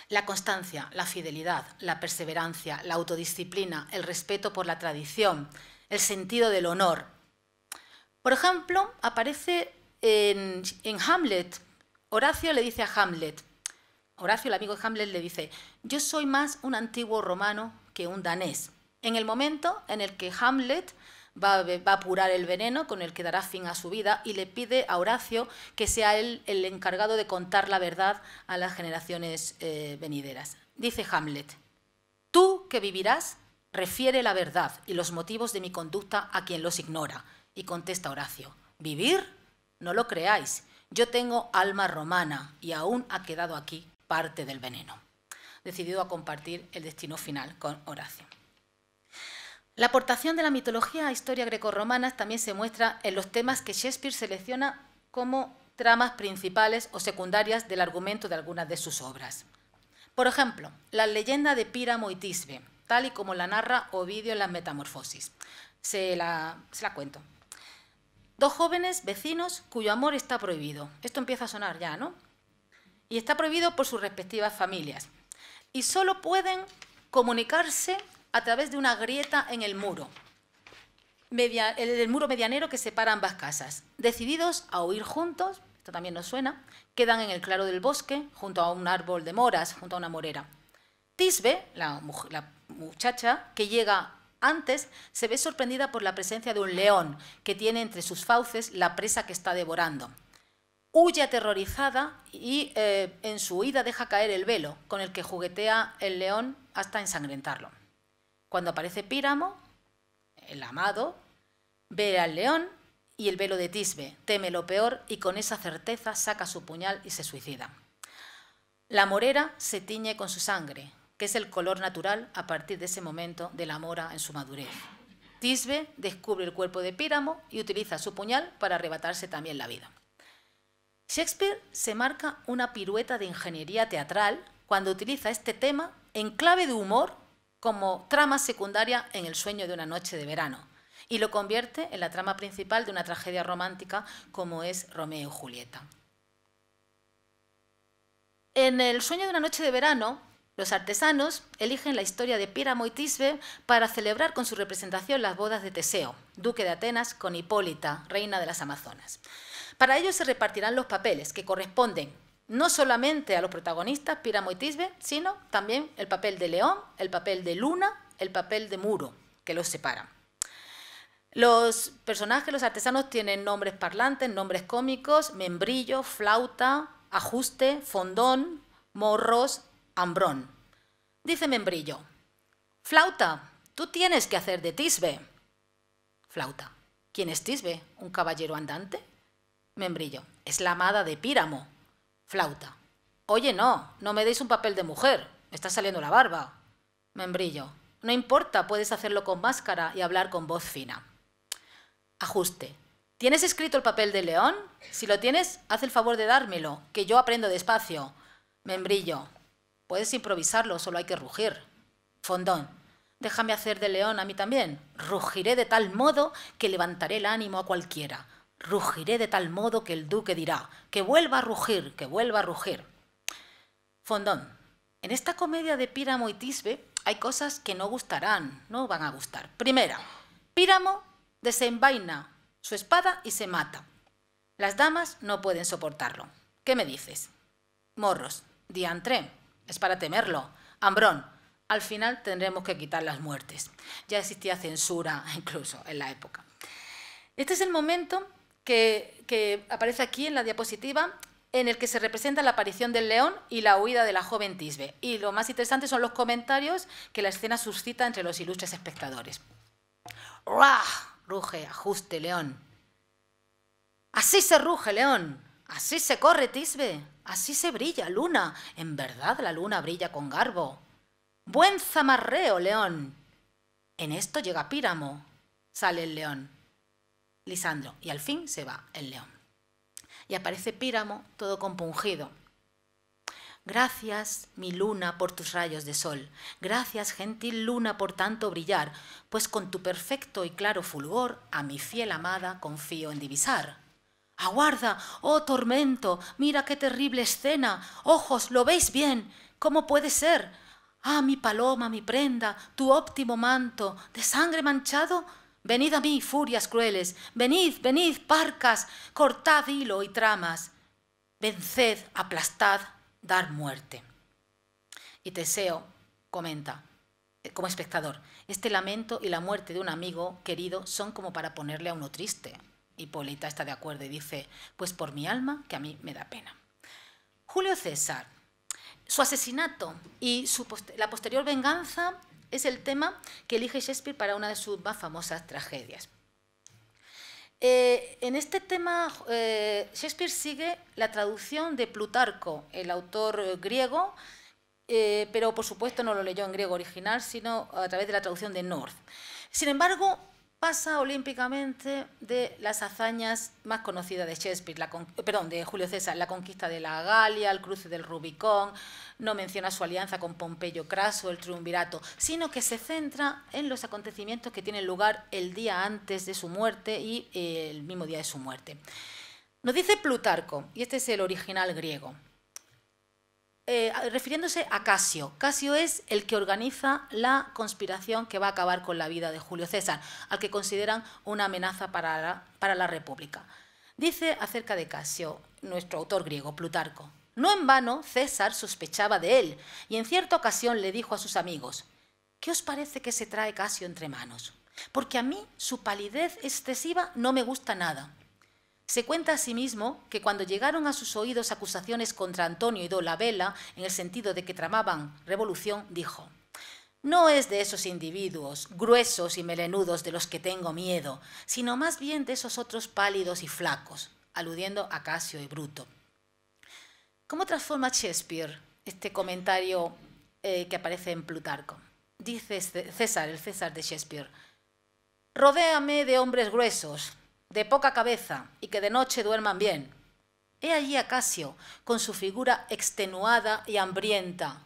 la constancia, la fidelidad, la perseverancia, la autodisciplina, el respeto por la tradición, el sentido del honor. Por ejemplo, aparece en Hamlet. Horacio le dice a Hamlet, Horacio, el amigo de Hamlet, le dice: yo soy más un antiguo romano que un danés. En el momento en el que Hamlet va a apurar el veneno con el que dará fin a su vida y le pide a Horacio que sea él el encargado de contar la verdad a las generaciones venideras. Dice Hamlet: tú que vivirás, refiere la verdad y los motivos de mi conducta a quien los ignora. Y contesta Horacio: ¿vivir? No lo creáis. Yo tengo alma romana y aún ha quedado aquí parte del veneno, decidido a compartir el destino final con Horacio. La aportación de la mitología a historia grecorromana también se muestra en los temas que Shakespeare selecciona como tramas principales o secundarias del argumento de algunas de sus obras. Por ejemplo, la leyenda de Píramo y Tisbe, tal y como la narra Ovidio en las Metamorfosis. Se la cuento. Dos jóvenes vecinos cuyo amor está prohibido. Esto empieza a sonar ya, ¿no? Y está prohibido por sus respectivas familias. Y solo pueden comunicarse a través de una grieta en el muro. El muro medianero que separa ambas casas. Decididos a huir juntos, esto también nos suena, quedan en el claro del bosque, junto a un árbol de moras, junto a una morera. Tisbe, la muchacha que llega antes, se ve sorprendida por la presencia de un león que tiene entre sus fauces la presa que está devorando. Huye aterrorizada y en su huida deja caer el velo con el que juguetea el león hasta ensangrentarlo. Cuando aparece Píramo, el amado, ve al león y el velo de Tisbe, teme lo peor y con esa certeza saca su puñal y se suicida. La morera se tiñe con su sangre, que es el color natural a partir de ese momento de la mora en su madurez. Tisbe descubre el cuerpo de Píramo y utiliza su puñal para arrebatarse también la vida. Shakespeare se marca una pirueta de ingeniería teatral cuando utiliza este tema en clave de humor como trama secundaria en El sueño de una noche de verano y lo convierte en la trama principal de una tragedia romántica como es Romeo y Julieta. En El sueño de una noche de verano, los artesanos eligen la historia de Píramo y Tisbe para celebrar con su representación las bodas de Teseo, duque de Atenas, con Hipólita, reina de las Amazonas. Para ello se repartirán los papeles que corresponden no solamente a los protagonistas, Píramo y Tisbe, sino también el papel de León, el papel de Luna, el papel de Muro, que los separan. Los personajes, los artesanos, tienen nombres parlantes, nombres cómicos: Membrillo, Flauta, Ajuste, Fondón, Morros, Hambrón. Dice Membrillo: Flauta, tú tienes que hacer de Tisbe. Flauta: ¿quién es Tisbe? ¿Un caballero andante? Membrillo: es la amada de Píramo. Flauta: oye, no me deis un papel de mujer, me está saliendo la barba. Membrillo: no importa, puedes hacerlo con máscara y hablar con voz fina. Ajuste: ¿tienes escrito el papel de León? Si lo tienes, haz el favor de dármelo, que yo aprendo despacio. Membrillo: puedes improvisarlo, solo hay que rugir. Fondón: déjame hacer de León a mí también. Rugiré de tal modo que levantaré el ánimo a cualquiera. Rugiré de tal modo que el duque dirá: que vuelva a rugir, que vuelva a rugir. Fondón: en esta comedia de Píramo y Tisbe hay cosas que no gustarán, no van a gustar. Primera, Píramo desenvaina su espada y se mata. Las damas no pueden soportarlo. ¿Qué me dices? Morros: diantre, es para temerlo. Hambrón: al final tendremos que quitar las muertes. Ya existía censura incluso en la época. Este es el momento que aparece aquí en la diapositiva, en el que se representa la aparición del león y la huida de la joven Tisbe. Y lo más interesante son los comentarios que la escena suscita entre los ilustres espectadores. ¡Ruah! Ruge Ajuste, León. Así se ruge, León. Así se corre, Tisbe. Así se brilla, Luna. En verdad la luna brilla con garbo. Buen zamarreo, León. En esto llega Píramo. Sale el león. Lisandro: y al fin se va el león. Y aparece Píramo todo compungido. Gracias, mi luna, por tus rayos de sol. Gracias, gentil luna, por tanto brillar, pues con tu perfecto y claro fulgor a mi fiel amada confío en divisar. Aguarda, oh tormento, mira qué terrible escena. Ojos, ¿lo veis bien? ¿Cómo puede ser? Ah, mi paloma, mi prenda, tu óptimo manto, ¿de sangre manchado? Venid a mí, furias crueles, venid, venid, parcas, cortad hilo y tramas, venced, aplastad, dar muerte. Y Teseo comenta, como espectador: este lamento y la muerte de un amigo querido son como para ponerle a uno triste. Hipólita está de acuerdo y dice: pues por mi alma, que a mí me da pena. Julio César, su asesinato y la posterior venganza es el tema que elige Shakespeare para una de sus más famosas tragedias. En este tema, Shakespeare sigue la traducción de Plutarco, el autor griego, pero por supuesto no lo leyó en griego original, sino a través de la traducción de North. Sin embargo, pasa olímpicamente de las hazañas más conocidas de Shakespeare, de Julio César, la conquista de la Galia, el cruce del Rubicón, no menciona su alianza con Pompeyo Craso, el triunvirato, sino que se centra en los acontecimientos que tienen lugar el día antes de su muerte y el mismo día de su muerte. Nos dice Plutarco, y este es el original griego, refiriéndose a Casio. Casio es el que organiza la conspiración que va a acabar con la vida de Julio César, al que consideran una amenaza para la República. Dice acerca de Casio, nuestro autor griego, Plutarco: no en vano César sospechaba de él, y en cierta ocasión le dijo a sus amigos: ¿qué os parece que se trae Casio entre manos? Porque a mí su palidez excesiva no me gusta nada. Se cuenta asimismo que cuando llegaron a sus oídos acusaciones contra Antonio y Dolabella, en el sentido de que tramaban revolución, dijo: no es de esos individuos gruesos y melenudos de los que tengo miedo, sino más bien de esos otros pálidos y flacos, aludiendo a Casio y Bruto. ¿Cómo transforma Shakespeare este comentario que aparece en Plutarco? Dice César, el César de Shakespeare: rodéame de hombres gruesos, de poca cabeza y que de noche duerman bien. He allí a Casio, con su figura extenuada y hambrienta.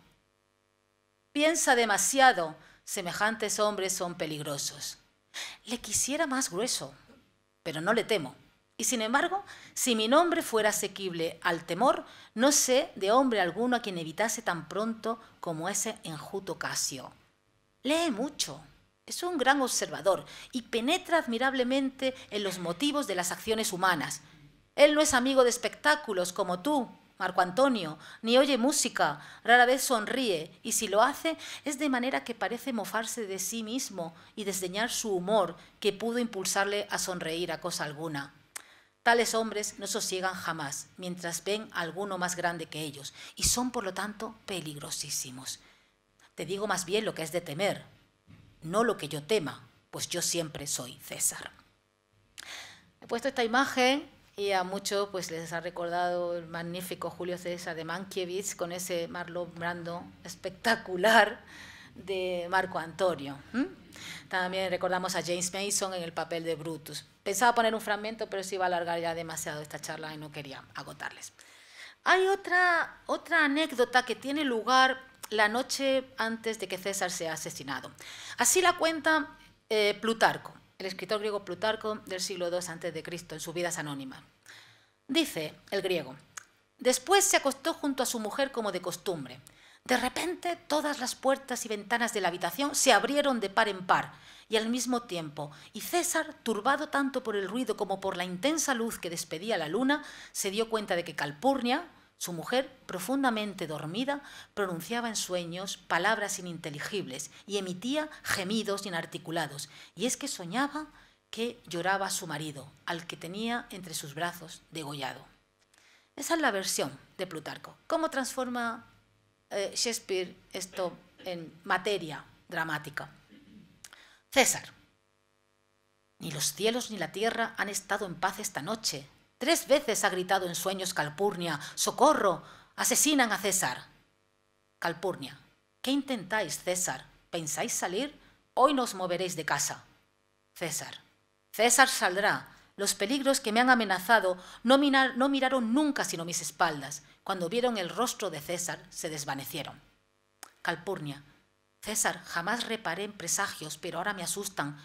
Piensa demasiado, semejantes hombres son peligrosos. Le quisiera más grueso, pero no le temo. Y sin embargo, si mi nombre fuera asequible al temor, no sé de hombre alguno a quien evitase tan pronto como ese enjuto Casio. Lee mucho. Es un gran observador y penetra admirablemente en los motivos de las acciones humanas. Él no es amigo de espectáculos como tú, Marco Antonio, ni oye música, rara vez sonríe, y si lo hace es de manera que parece mofarse de sí mismo y desdeñar su humor que pudo impulsarle a sonreír a cosa alguna. Tales hombres no sosiegan jamás, mientras ven a alguno más grande que ellos, y son por lo tanto peligrosísimos. Te digo más bien lo que es de temer, no lo que yo tema, pues yo siempre soy César. He puesto esta imagen y a muchos pues, les ha recordado el magnífico Julio César de Mankiewicz con ese Marlon Brando espectacular de Marco Antonio. También recordamos a James Mason en el papel de Brutus. Pensaba poner un fragmento, pero se iba a alargar ya demasiado esta charla y no quería agotarles. Hay otra anécdota que tiene lugar la noche antes de que César sea asesinado. Así la cuenta Plutarco, el escritor griego Plutarco del siglo II a.C., en sus Vidas Anónimas. Dice el griego: después se acostó junto a su mujer como de costumbre. De repente todas las puertas y ventanas de la habitación se abrieron de par en par y al mismo tiempo, y César, turbado tanto por el ruido como por la intensa luz que despedía la luna, se dio cuenta de que Calpurnia, su mujer, profundamente dormida, pronunciaba en sueños palabras ininteligibles y emitía gemidos inarticulados. Y es que soñaba que lloraba a su marido, al que tenía entre sus brazos degollado. Esa es la versión de Plutarco. ¿Cómo transforma Shakespeare esto en materia dramática? César: ni los cielos ni la tierra han estado en paz esta noche. 3 veces ha gritado en sueños Calpurnia: ¡socorro! ¡Asesinan a César! Calpurnia: ¿qué intentáis, César? ¿Pensáis salir? Hoy no os moveréis de casa. César: César saldrá. Los peligros que me han amenazado no miraron nunca sino mis espaldas. Cuando vieron el rostro de César, se desvanecieron. Calpurnia: César, jamás reparé en presagios, pero ahora me asustan.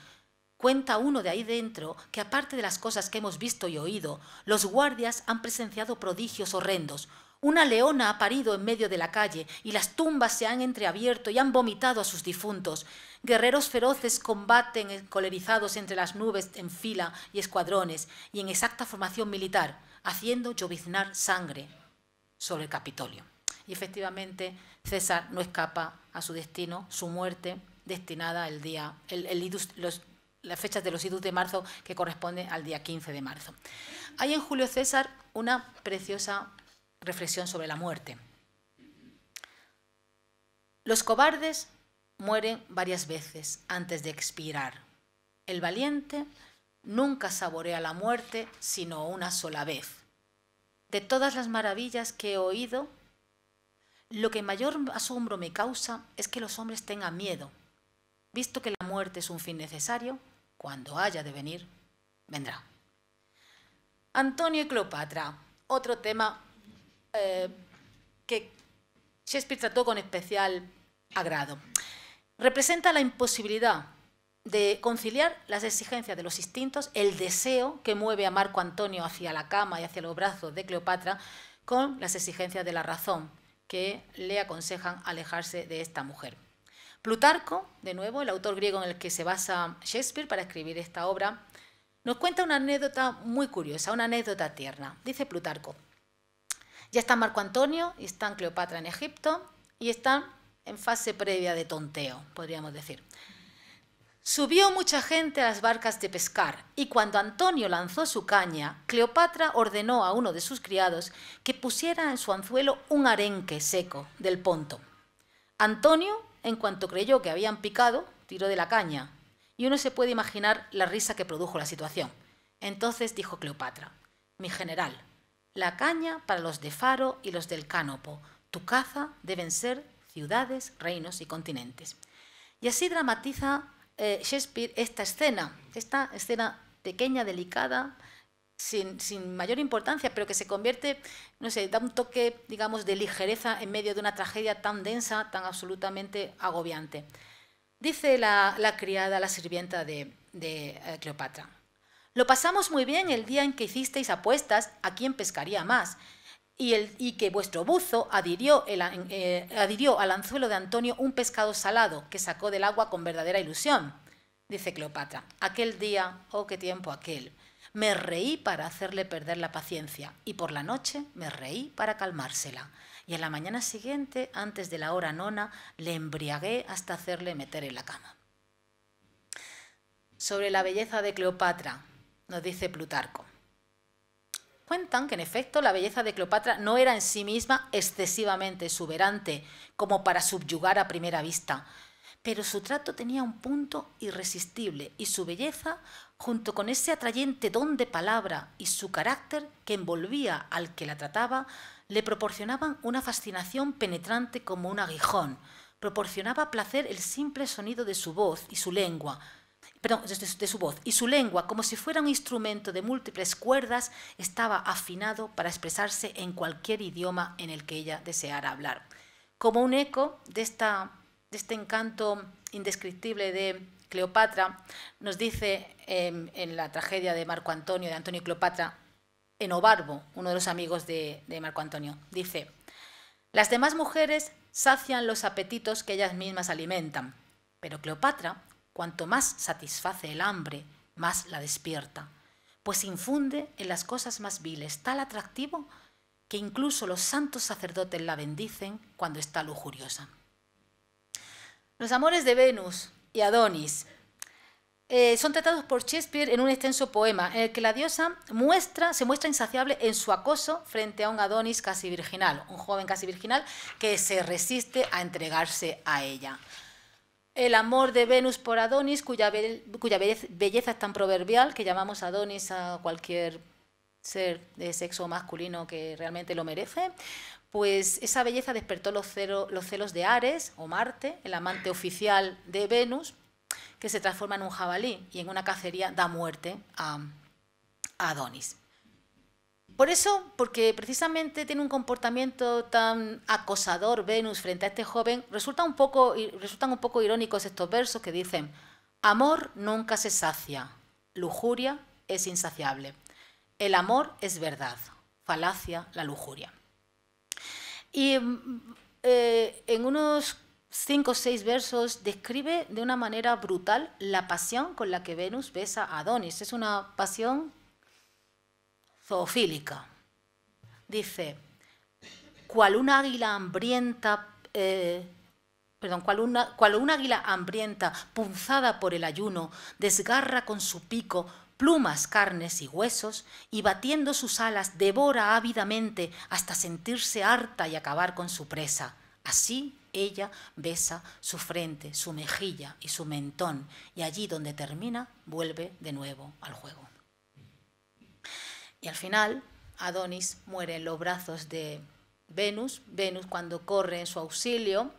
Cuenta uno de ahí dentro que, aparte de las cosas que hemos visto y oído, los guardias han presenciado prodigios horrendos. Una leona ha parido en medio de la calle y las tumbas se han entreabierto y han vomitado a sus difuntos. Guerreros feroces combaten encolerizados entre las nubes en fila y escuadrones y en exacta formación militar, haciendo lloviznar sangre sobre el Capitolio. Y efectivamente César no escapa a su destino, su muerte destinada al día, las fechas de los idus de marzo, que corresponde al día 15 de marzo. Hay en Julio César una preciosa reflexión sobre la muerte. Los cobardes mueren varias veces antes de expirar. El valiente nunca saborea la muerte sino una sola vez. De todas las maravillas que he oído, lo que mayor asombro me causa es que los hombres tengan miedo, visto que la muerte es un fin necesario, cuando haya de venir, vendrá. Antonio y Cleopatra, otro tema que Shakespeare trató con especial agrado. Representa la imposibilidad de conciliar las exigencias de los instintos, el deseo que mueve a Marco Antonio hacia la cama y hacia los brazos de Cleopatra, con las exigencias de la razón, que le aconsejan alejarse de esta mujer. Plutarco, de nuevo, el autor griego en el que se basa Shakespeare para escribir esta obra, nos cuenta una anécdota muy curiosa, una anécdota tierna. Dice Plutarco: ya está Marco Antonio y están Cleopatra en Egipto y están en fase previa de tonteo, podríamos decir. Subió mucha gente a las barcas de pescar y cuando Antonio lanzó su caña, Cleopatra ordenó a uno de sus criados que pusiera en su anzuelo un arenque seco del Ponto. Antonio, en cuanto creyó que habían picado, tiró de la caña y uno se puede imaginar la risa que produjo la situación. Entonces dijo Cleopatra: mi general, la caña para los de Faro y los del Cánopo, tu caza deben ser ciudades, reinos y continentes. Y así dramatiza Shakespeare esta escena pequeña, delicada, sin mayor importancia, pero que se convierte, no sé, da un toque, digamos, de ligereza en medio de una tragedia tan densa, tan absolutamente agobiante. Dice la criada, la sirvienta de Cleopatra: lo pasamos muy bien el día en que hicisteis apuestas a quién pescaría más, y que vuestro buzo adhirió al anzuelo de Antonio un pescado salado que sacó del agua con verdadera ilusión. Dice Cleopatra: aquel día, oh qué tiempo aquel, me reí para hacerle perder la paciencia y por la noche me reí para calmársela. Y en la mañana siguiente, antes de la hora nona, le embriagué hasta hacerle meter en la cama. Sobre la belleza de Cleopatra, nos dice Plutarco. Cuentan que en efecto la belleza de Cleopatra no era en sí misma excesivamente exuberante como para subyugar a primera vista, pero su trato tenía un punto irresistible y su belleza, junto con ese atrayente don de palabra y su carácter que envolvía al que la trataba, le proporcionaban una fascinación penetrante como un aguijón. Proporcionaba placer el simple sonido de su voz y su lengua, su lengua, como si fuera un instrumento de múltiples cuerdas, estaba afinado para expresarse en cualquier idioma en el que ella deseara hablar. Como un eco de este encanto indescriptible de Cleopatra, nos dice en la tragedia de Marco Antonio, de Antonio y Cleopatra, Enobarbo, uno de los amigos de Marco Antonio, dice: las demás mujeres sacian los apetitos que ellas mismas alimentan, pero Cleopatra, cuanto más satisface el hambre, más la despierta, pues infunde en las cosas más viles tal atractivo que incluso los santos sacerdotes la bendicen cuando está lujuriosa. Los amores de Venus y Adonis son tratados por Shakespeare en un extenso poema en el que la diosa se muestra insaciable en su acoso frente a un Adonis casi virginal, un joven casi virginal que se resiste a entregarse a ella. El amor de Venus por Adonis, cuya belleza es tan proverbial que llamamos Adonis a cualquier ser de sexo masculino que realmente lo merece, pues esa belleza despertó los celos de Ares, o Marte, el amante oficial de Venus, que se transforma en un jabalí y en una cacería da muerte a Adonis. Por eso, porque precisamente tiene un comportamiento tan acosador Venus frente a este joven, resultan un poco irónicos estos versos que dicen: amor nunca se sacia, lujuria es insaciable. El amor es verdad, falacia la lujuria. Y en unos 5 o 6 versos describe de una manera brutal la pasión con la que Venus besa a Adonis. Es una pasión zoofílica. Dice: cual un águila hambrienta, punzada por el ayuno, desgarra con su pico plumas, carnes y huesos, y batiendo sus alas devora ávidamente hasta sentirse harta y acabar con su presa. Así Ella besa su frente, su mejilla y su mentón, y allí donde termina vuelve de nuevo al juego. Y al final, Adonis muere en los brazos de Venus. Venus, cuando corre en su auxilio,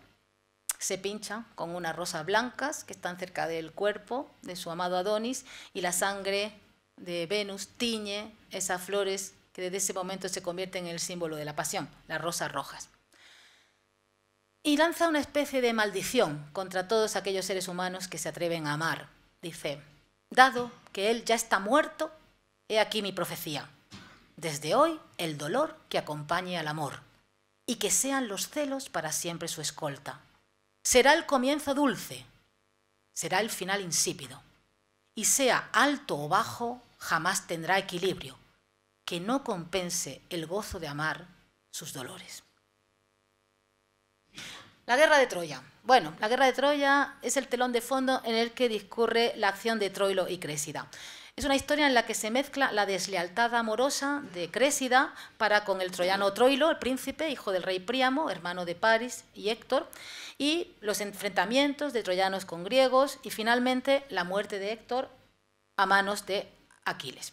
se pincha con unas rosas blancas que están cerca del cuerpo de su amado Adonis, y la sangre de Venus tiñe esas flores que desde ese momento se convierten en el símbolo de la pasión, las rosas rojas. Y lanza una especie de maldición contra todos aquellos seres humanos que se atreven a amar. Dice: dado que él ya está muerto, he aquí mi profecía. Desde hoy el dolor que acompañe al amor, y que sean los celos para siempre su escolta. Será el comienzo dulce, será el final insípido, y sea alto o bajo, jamás tendrá equilibrio, que no compense el gozo de amar sus dolores. La guerra de Troya. Bueno, la guerra de Troya es el telón de fondo en el que discurre la acción de Troilo y Crésida. Es una historia en la que se mezcla la deslealtad amorosa de Crésida para con el troyano Troilo, el príncipe, hijo del rey Príamo, hermano de Paris y Héctor, y los enfrentamientos de troyanos con griegos, y finalmente la muerte de Héctor a manos de Aquiles.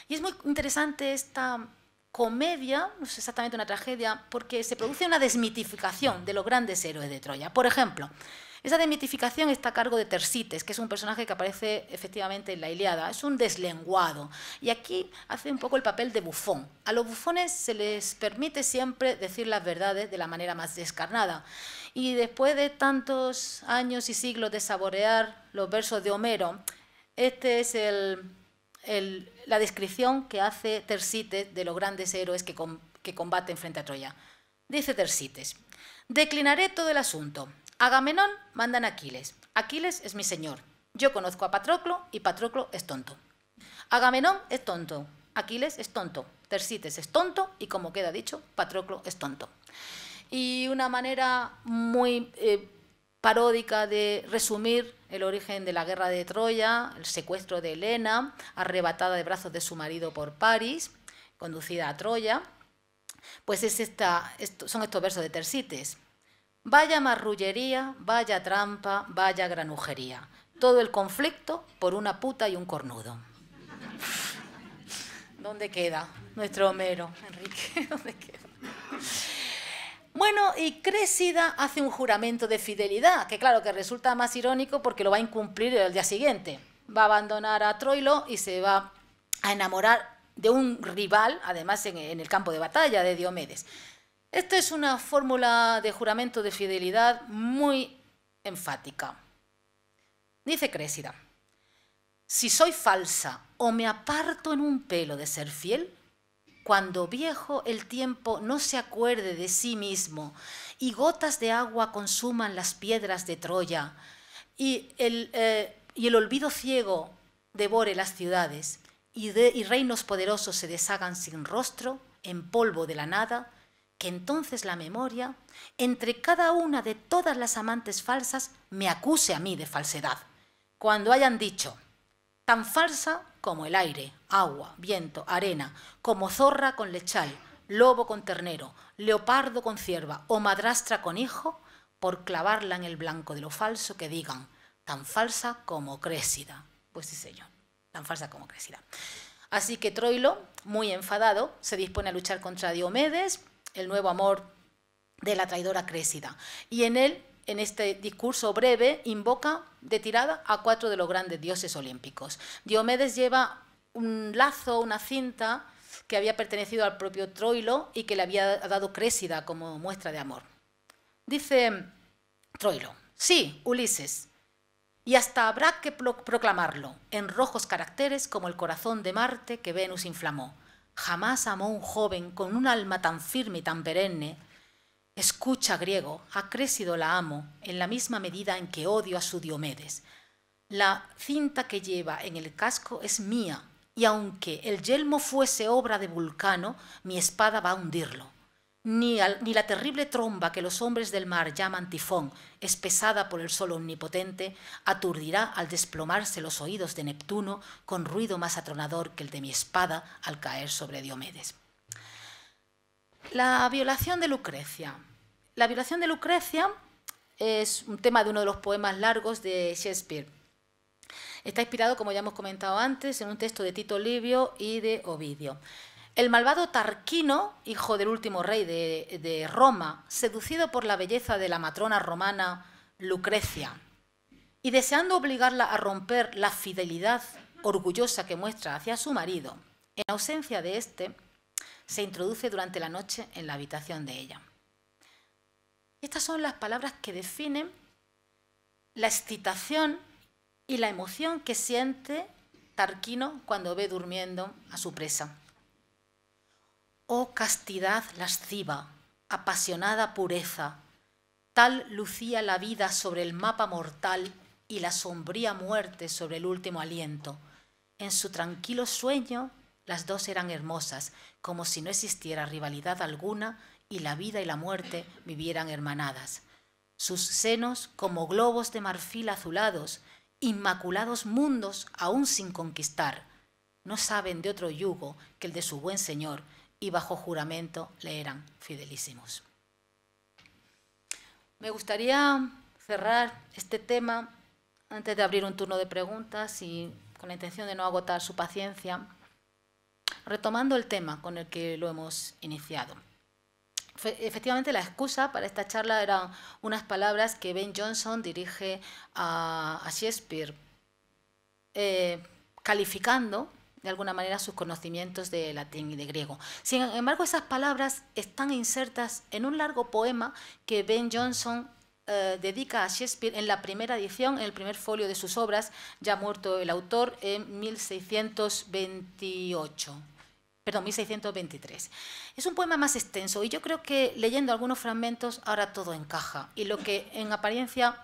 Y es muy interesante esta comedia, no es exactamente una tragedia, porque se produce una desmitificación de los grandes héroes de Troya. Por ejemplo, esa desmitificación está a cargo de Tersites, que es un personaje que aparece efectivamente en la Ilíada. Es un deslenguado y aquí hace un poco el papel de bufón. A los bufones se les permite siempre decir las verdades de la manera más descarnada. Y después de tantos años y siglos de saborear los versos de Homero, este es la descripción que hace Tersites de los grandes héroes que combaten frente a Troya. Dice Tersites: declinaré todo el asunto. Agamenón manda en Aquiles. Aquiles es mi señor. Yo conozco a Patroclo y Patroclo es tonto. Agamenón es tonto. Aquiles es tonto. Tersites es tonto y, como queda dicho, Patroclo es tonto. Y una manera muy paródica de resumir el origen de la guerra de Troya, el secuestro de Helena, arrebatada de brazos de su marido por Paris, conducida a Troya, pues son estos versos de Tersites. Vaya marrullería, vaya trampa, vaya granujería. Todo el conflicto por una puta y un cornudo. ¿Dónde queda nuestro Homero, Enrique? ¿Dónde queda? Bueno, y Crésida hace un juramento de fidelidad, que claro que resulta más irónico porque lo va a incumplir el día siguiente. Va a abandonar a Troilo y se va a enamorar de un rival, además en el campo de batalla, de Diomedes. Esta es una fórmula de juramento de fidelidad muy enfática. Dice Crésida: si soy falsa o me aparto en un pelo de ser fiel, cuando viejo el tiempo no se acuerde de sí mismo y gotas de agua consuman las piedras de Troya y el olvido ciego devore las ciudades y reinos poderosos se deshagan sin rostro en polvo de la nada, que entonces la memoria, entre cada una de todas las amantes falsas, me acuse a mí de falsedad. Cuando hayan dicho, tan falsa como el aire, agua, viento, arena, como zorra con lechal, lobo con ternero, leopardo con cierva o madrastra con hijo, por clavarla en el blanco de lo falso, que digan, tan falsa como Crésida. Pues sí, señor, tan falsa como Crésida. Así que Troilo, muy enfadado, se dispone a luchar contra Diomedes, el nuevo amor de la traidora Crésida. Y en este discurso breve, invoca de tirada a 4 de los grandes dioses olímpicos. Diomedes lleva un lazo, una cinta, que había pertenecido al propio Troilo y que le había dado Crésida como muestra de amor. Dice Troilo: sí, Ulises, y hasta habrá que proclamarlo en rojos caracteres como el corazón de Marte que Venus inflamó. Jamás amó un joven con un alma tan firme y tan perenne. Escucha, griego, a Crésido la amo en la misma medida en que odio a su Diomedes. La cinta que lleva en el casco es mía, y aunque el yelmo fuese obra de Vulcano, mi espada va a hundirlo. Ni la terrible tromba que los hombres del mar llaman tifón, espesada por el sol omnipotente, aturdirá al desplomarse los oídos de Neptuno con ruido más atronador que el de mi espada al caer sobre Diomedes. La violación de Lucrecia La violación de Lucrecia es un tema de uno de los poemas largos de Shakespeare. Está inspirado, como ya hemos comentado antes, en un texto de Tito Livio y de Ovidio. El malvado Tarquino, hijo del último rey de Roma, seducido por la belleza de la matrona romana Lucrecia y deseando obligarla a romper la fidelidad orgullosa que muestra hacia su marido, en ausencia de éste, se introduce durante la noche en la habitación de ella. Estas son las palabras que definen la excitación y la emoción que siente Tarquino cuando ve durmiendo a su presa. Oh castidad lasciva, apasionada pureza, tal lucía la vida sobre el mapa mortal y la sombría muerte sobre el último aliento. En su tranquilo sueño las dos eran hermosas, como si no existiera rivalidad alguna y la vida y la muerte vivieran hermanadas. Sus senos, como globos de marfil azulados, inmaculados mundos aún sin conquistar, no saben de otro yugo que el de su buen señor, y bajo juramento le eran fidelísimos. Me gustaría cerrar este tema antes de abrir un turno de preguntas y con la intención de no agotar su paciencia, retomando el tema con el que lo hemos iniciado. Efectivamente, la excusa para esta charla eran unas palabras que Ben Jonson dirige a Shakespeare, calificando de alguna manera sus conocimientos de latín y de griego. Sin embargo, esas palabras están insertas en un largo poema que Ben Jonson dedica a Shakespeare en la primera edición, en el primer folio de sus obras, ya muerto el autor, en 1623. Es un poema más extenso y yo creo que leyendo algunos fragmentos ahora todo encaja. Y lo que en apariencia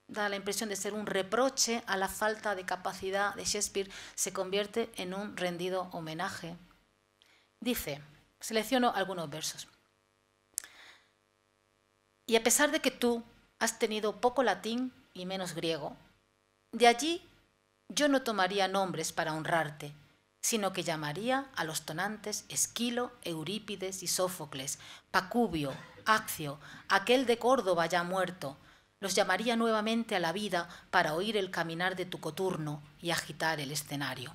da la impresión de ser un reproche a la falta de capacidad de Shakespeare se convierte en un rendido homenaje. Dice, selecciono algunos versos. Y a pesar de que tú has tenido poco latín y menos griego, de allí yo no tomaría nombres para honrarte, sino que llamaría a los tonantes Esquilo, Eurípides y Sófocles, Pacubio, Accio, aquel de Córdoba ya muerto. Los llamaría nuevamente a la vida para oír el caminar de tu coturno y agitar el escenario.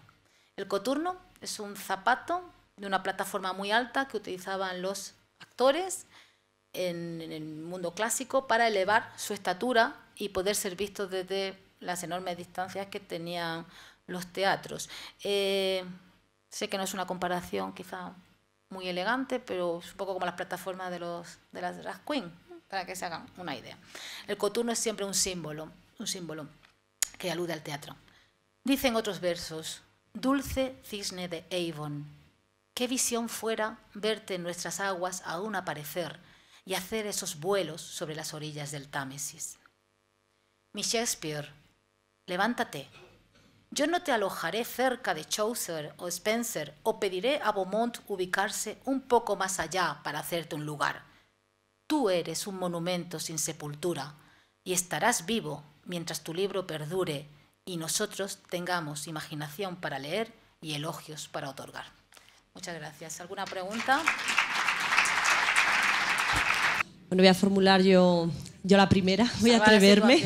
El coturno es un zapato de una plataforma muy alta que utilizaban los actores en el mundo clásico para elevar su estatura y poder ser vistos desde las enormes distancias que tenían los teatros. Sé que no es una comparación quizá muy elegante, pero es un poco como las plataformas de las drag queen, para que se hagan una idea. El coturno es siempre un símbolo que alude al teatro. Dicen otros versos, dulce cisne de Avon, qué visión fuera verte en nuestras aguas aún aparecer y hacer esos vuelos sobre las orillas del Támesis. Mi Shakespeare, levántate. Yo no te alojaré cerca de Chaucer o Spencer o pediré a Beaumont ubicarse un poco más allá para hacerte un lugar. Tú eres un monumento sin sepultura y estarás vivo mientras tu libro perdure y nosotros tengamos imaginación para leer y elogios para otorgar. Muchas gracias. ¿Alguna pregunta?
Bueno, voy a formular yo la primera, voy a atreverme.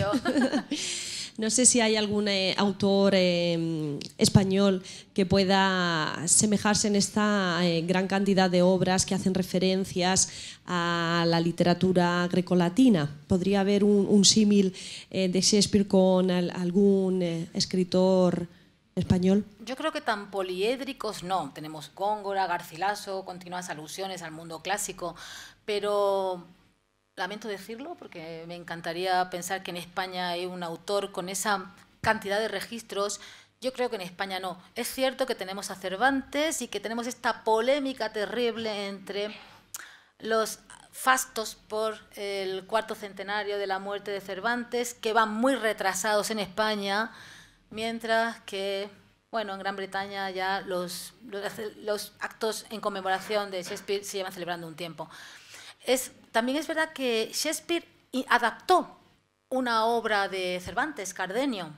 No sé si hay algún autor español que pueda asemejarse en esta gran cantidad de obras que hacen referencias a la literatura grecolatina. ¿Podría haber un símil de Shakespeare con algún escritor español?
Yo creo que tan poliédricos no. Tenemos Góngora, Garcilaso, continuas alusiones al mundo clásico, pero lamento decirlo porque me encantaría pensar que en España hay un autor con esa cantidad de registros. Yo creo que en España no. Es cierto que tenemos a Cervantes y que tenemos esta polémica terrible entre los fastos por el cuarto centenario de la muerte de Cervantes, que van muy retrasados en España, mientras que, bueno, en Gran Bretaña ya los actos en conmemoración de Shakespeare se llevan celebrando un tiempo. También es verdad que Shakespeare adaptó una obra de Cervantes, Cardenio.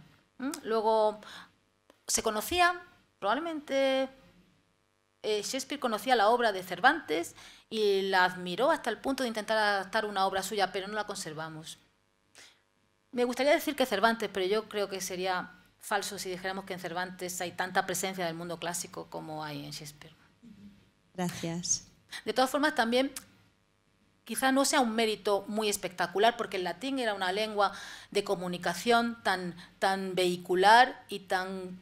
Luego se conocía, probablemente Shakespeare conocía la obra de Cervantes y la admiró hasta el punto de intentar adaptar una obra suya, pero no la conservamos. Me gustaría decir que Cervantes, pero yo creo que sería falso si dijéramos que en Cervantes hay tanta presencia del mundo clásico como hay en Shakespeare.
Gracias.
De todas formas, también quizá no sea un mérito muy espectacular, porque el latín era una lengua de comunicación tan vehicular y tan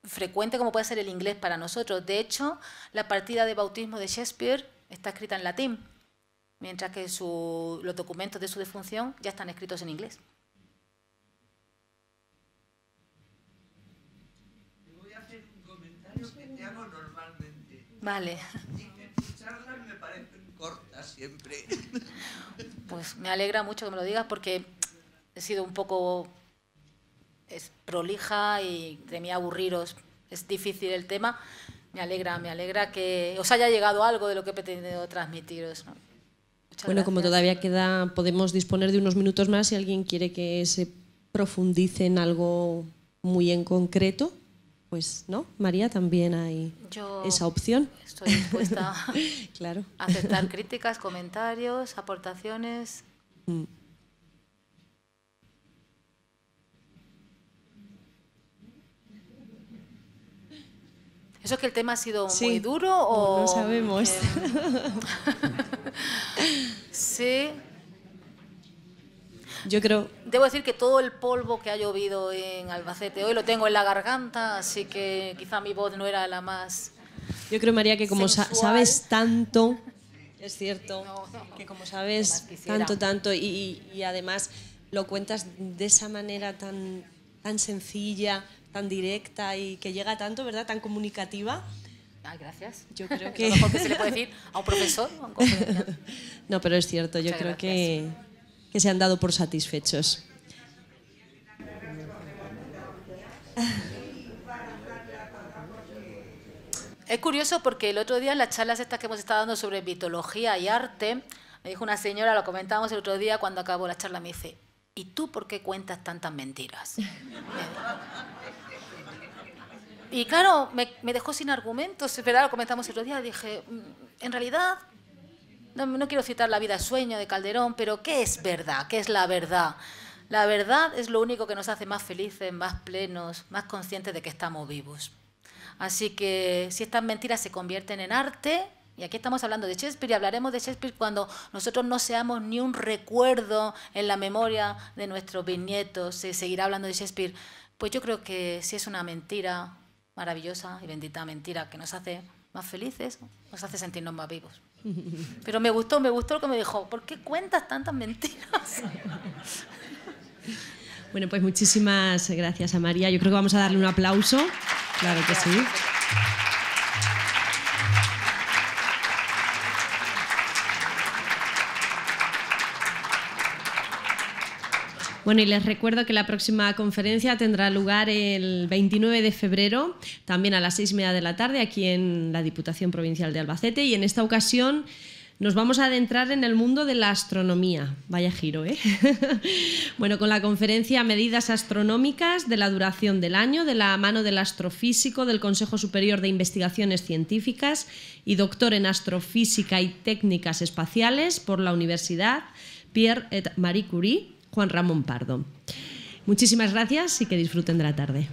frecuente como puede ser el inglés para nosotros. De hecho, la partida de bautismo de Shakespeare está escrita en latín, mientras que los documentos de su defunción ya están escritos en inglés.
Voy a hacer un comentario que te hago normalmente.
Vale.
Tus charlas me parecen cortas siempre.
Pues me alegra mucho que me lo digas, porque he sido un poco prolija y temía aburriros. Es difícil el tema. Me alegra que os haya llegado algo de lo que he pretendido transmitiros, ¿no?
Bueno, como todavía podemos disponer de unos minutos más, si alguien quiere que se profundice en algo muy en concreto, pues no, María, también hay esa opción.
Estoy dispuesta
claro.
a aceptar críticas, comentarios, aportaciones. ¿Eso es que el tema ha sido muy duro o...?
No sabemos.
Sí.
Yo creo...
Debo decir que todo el polvo que ha llovido en Albacete hoy lo tengo en la garganta, así que quizá mi voz no era la más...
Yo creo, María, que como sabes tanto, es cierto,
No,
que como sabes tanto y además lo cuentas de esa manera tan sencilla, tan directa y que llega tanto, ¿verdad? Tan comunicativa.
Ay, gracias.
Yo creo
que... Es lo mejor que se le puede decir a un profesor o a un conferenciante.
No, pero es cierto, yo creo que se han dado por satisfechos.
Es curioso porque el otro día en las charlas estas que hemos estado dando sobre mitología y arte, me dijo una señora, lo comentábamos el otro día cuando acabó la charla, me dice: ¿y tú por qué cuentas tantas mentiras? Y claro, me dejó sin argumentos, ¿verdad? Lo comentamos el otro día, dije, en realidad, no quiero citar La vida es sueño de Calderón, pero ¿qué es verdad? ¿Qué es la verdad? La verdad es lo único que nos hace más felices, más plenos, más conscientes de que estamos vivos. Así que si estas mentiras se convierten en arte, y aquí estamos hablando de Shakespeare y hablaremos de Shakespeare cuando nosotros no seamos ni un recuerdo en la memoria de nuestros bisnietos, se seguirá hablando de Shakespeare, pues yo creo que si es una mentira maravillosa y bendita mentira que nos hace más felices, nos hace sentirnos más vivos. Pero me gustó lo que me dijo, ¿por qué cuentas tantas mentiras?
Bueno, pues muchísimas gracias a María. Yo creo que vamos a darle un aplauso. Claro que sí. Bueno, y les recuerdo que la próxima conferencia tendrá lugar el 29 de febrero, también a las 6:30 de la tarde, aquí en la Diputación Provincial de Albacete. Y en esta ocasión nos vamos a adentrar en el mundo de la astronomía. Vaya giro, ¿eh? Bueno, con la conferencia Medidas astronómicas de la duración del año, de la mano del astrofísico del Consejo Superior de Investigaciones Científicas y doctor en astrofísica y técnicas espaciales por la Universidad Pierre et Marie Curie, Juan Ramón Pardo. Muchísimas gracias y que disfruten de la tarde.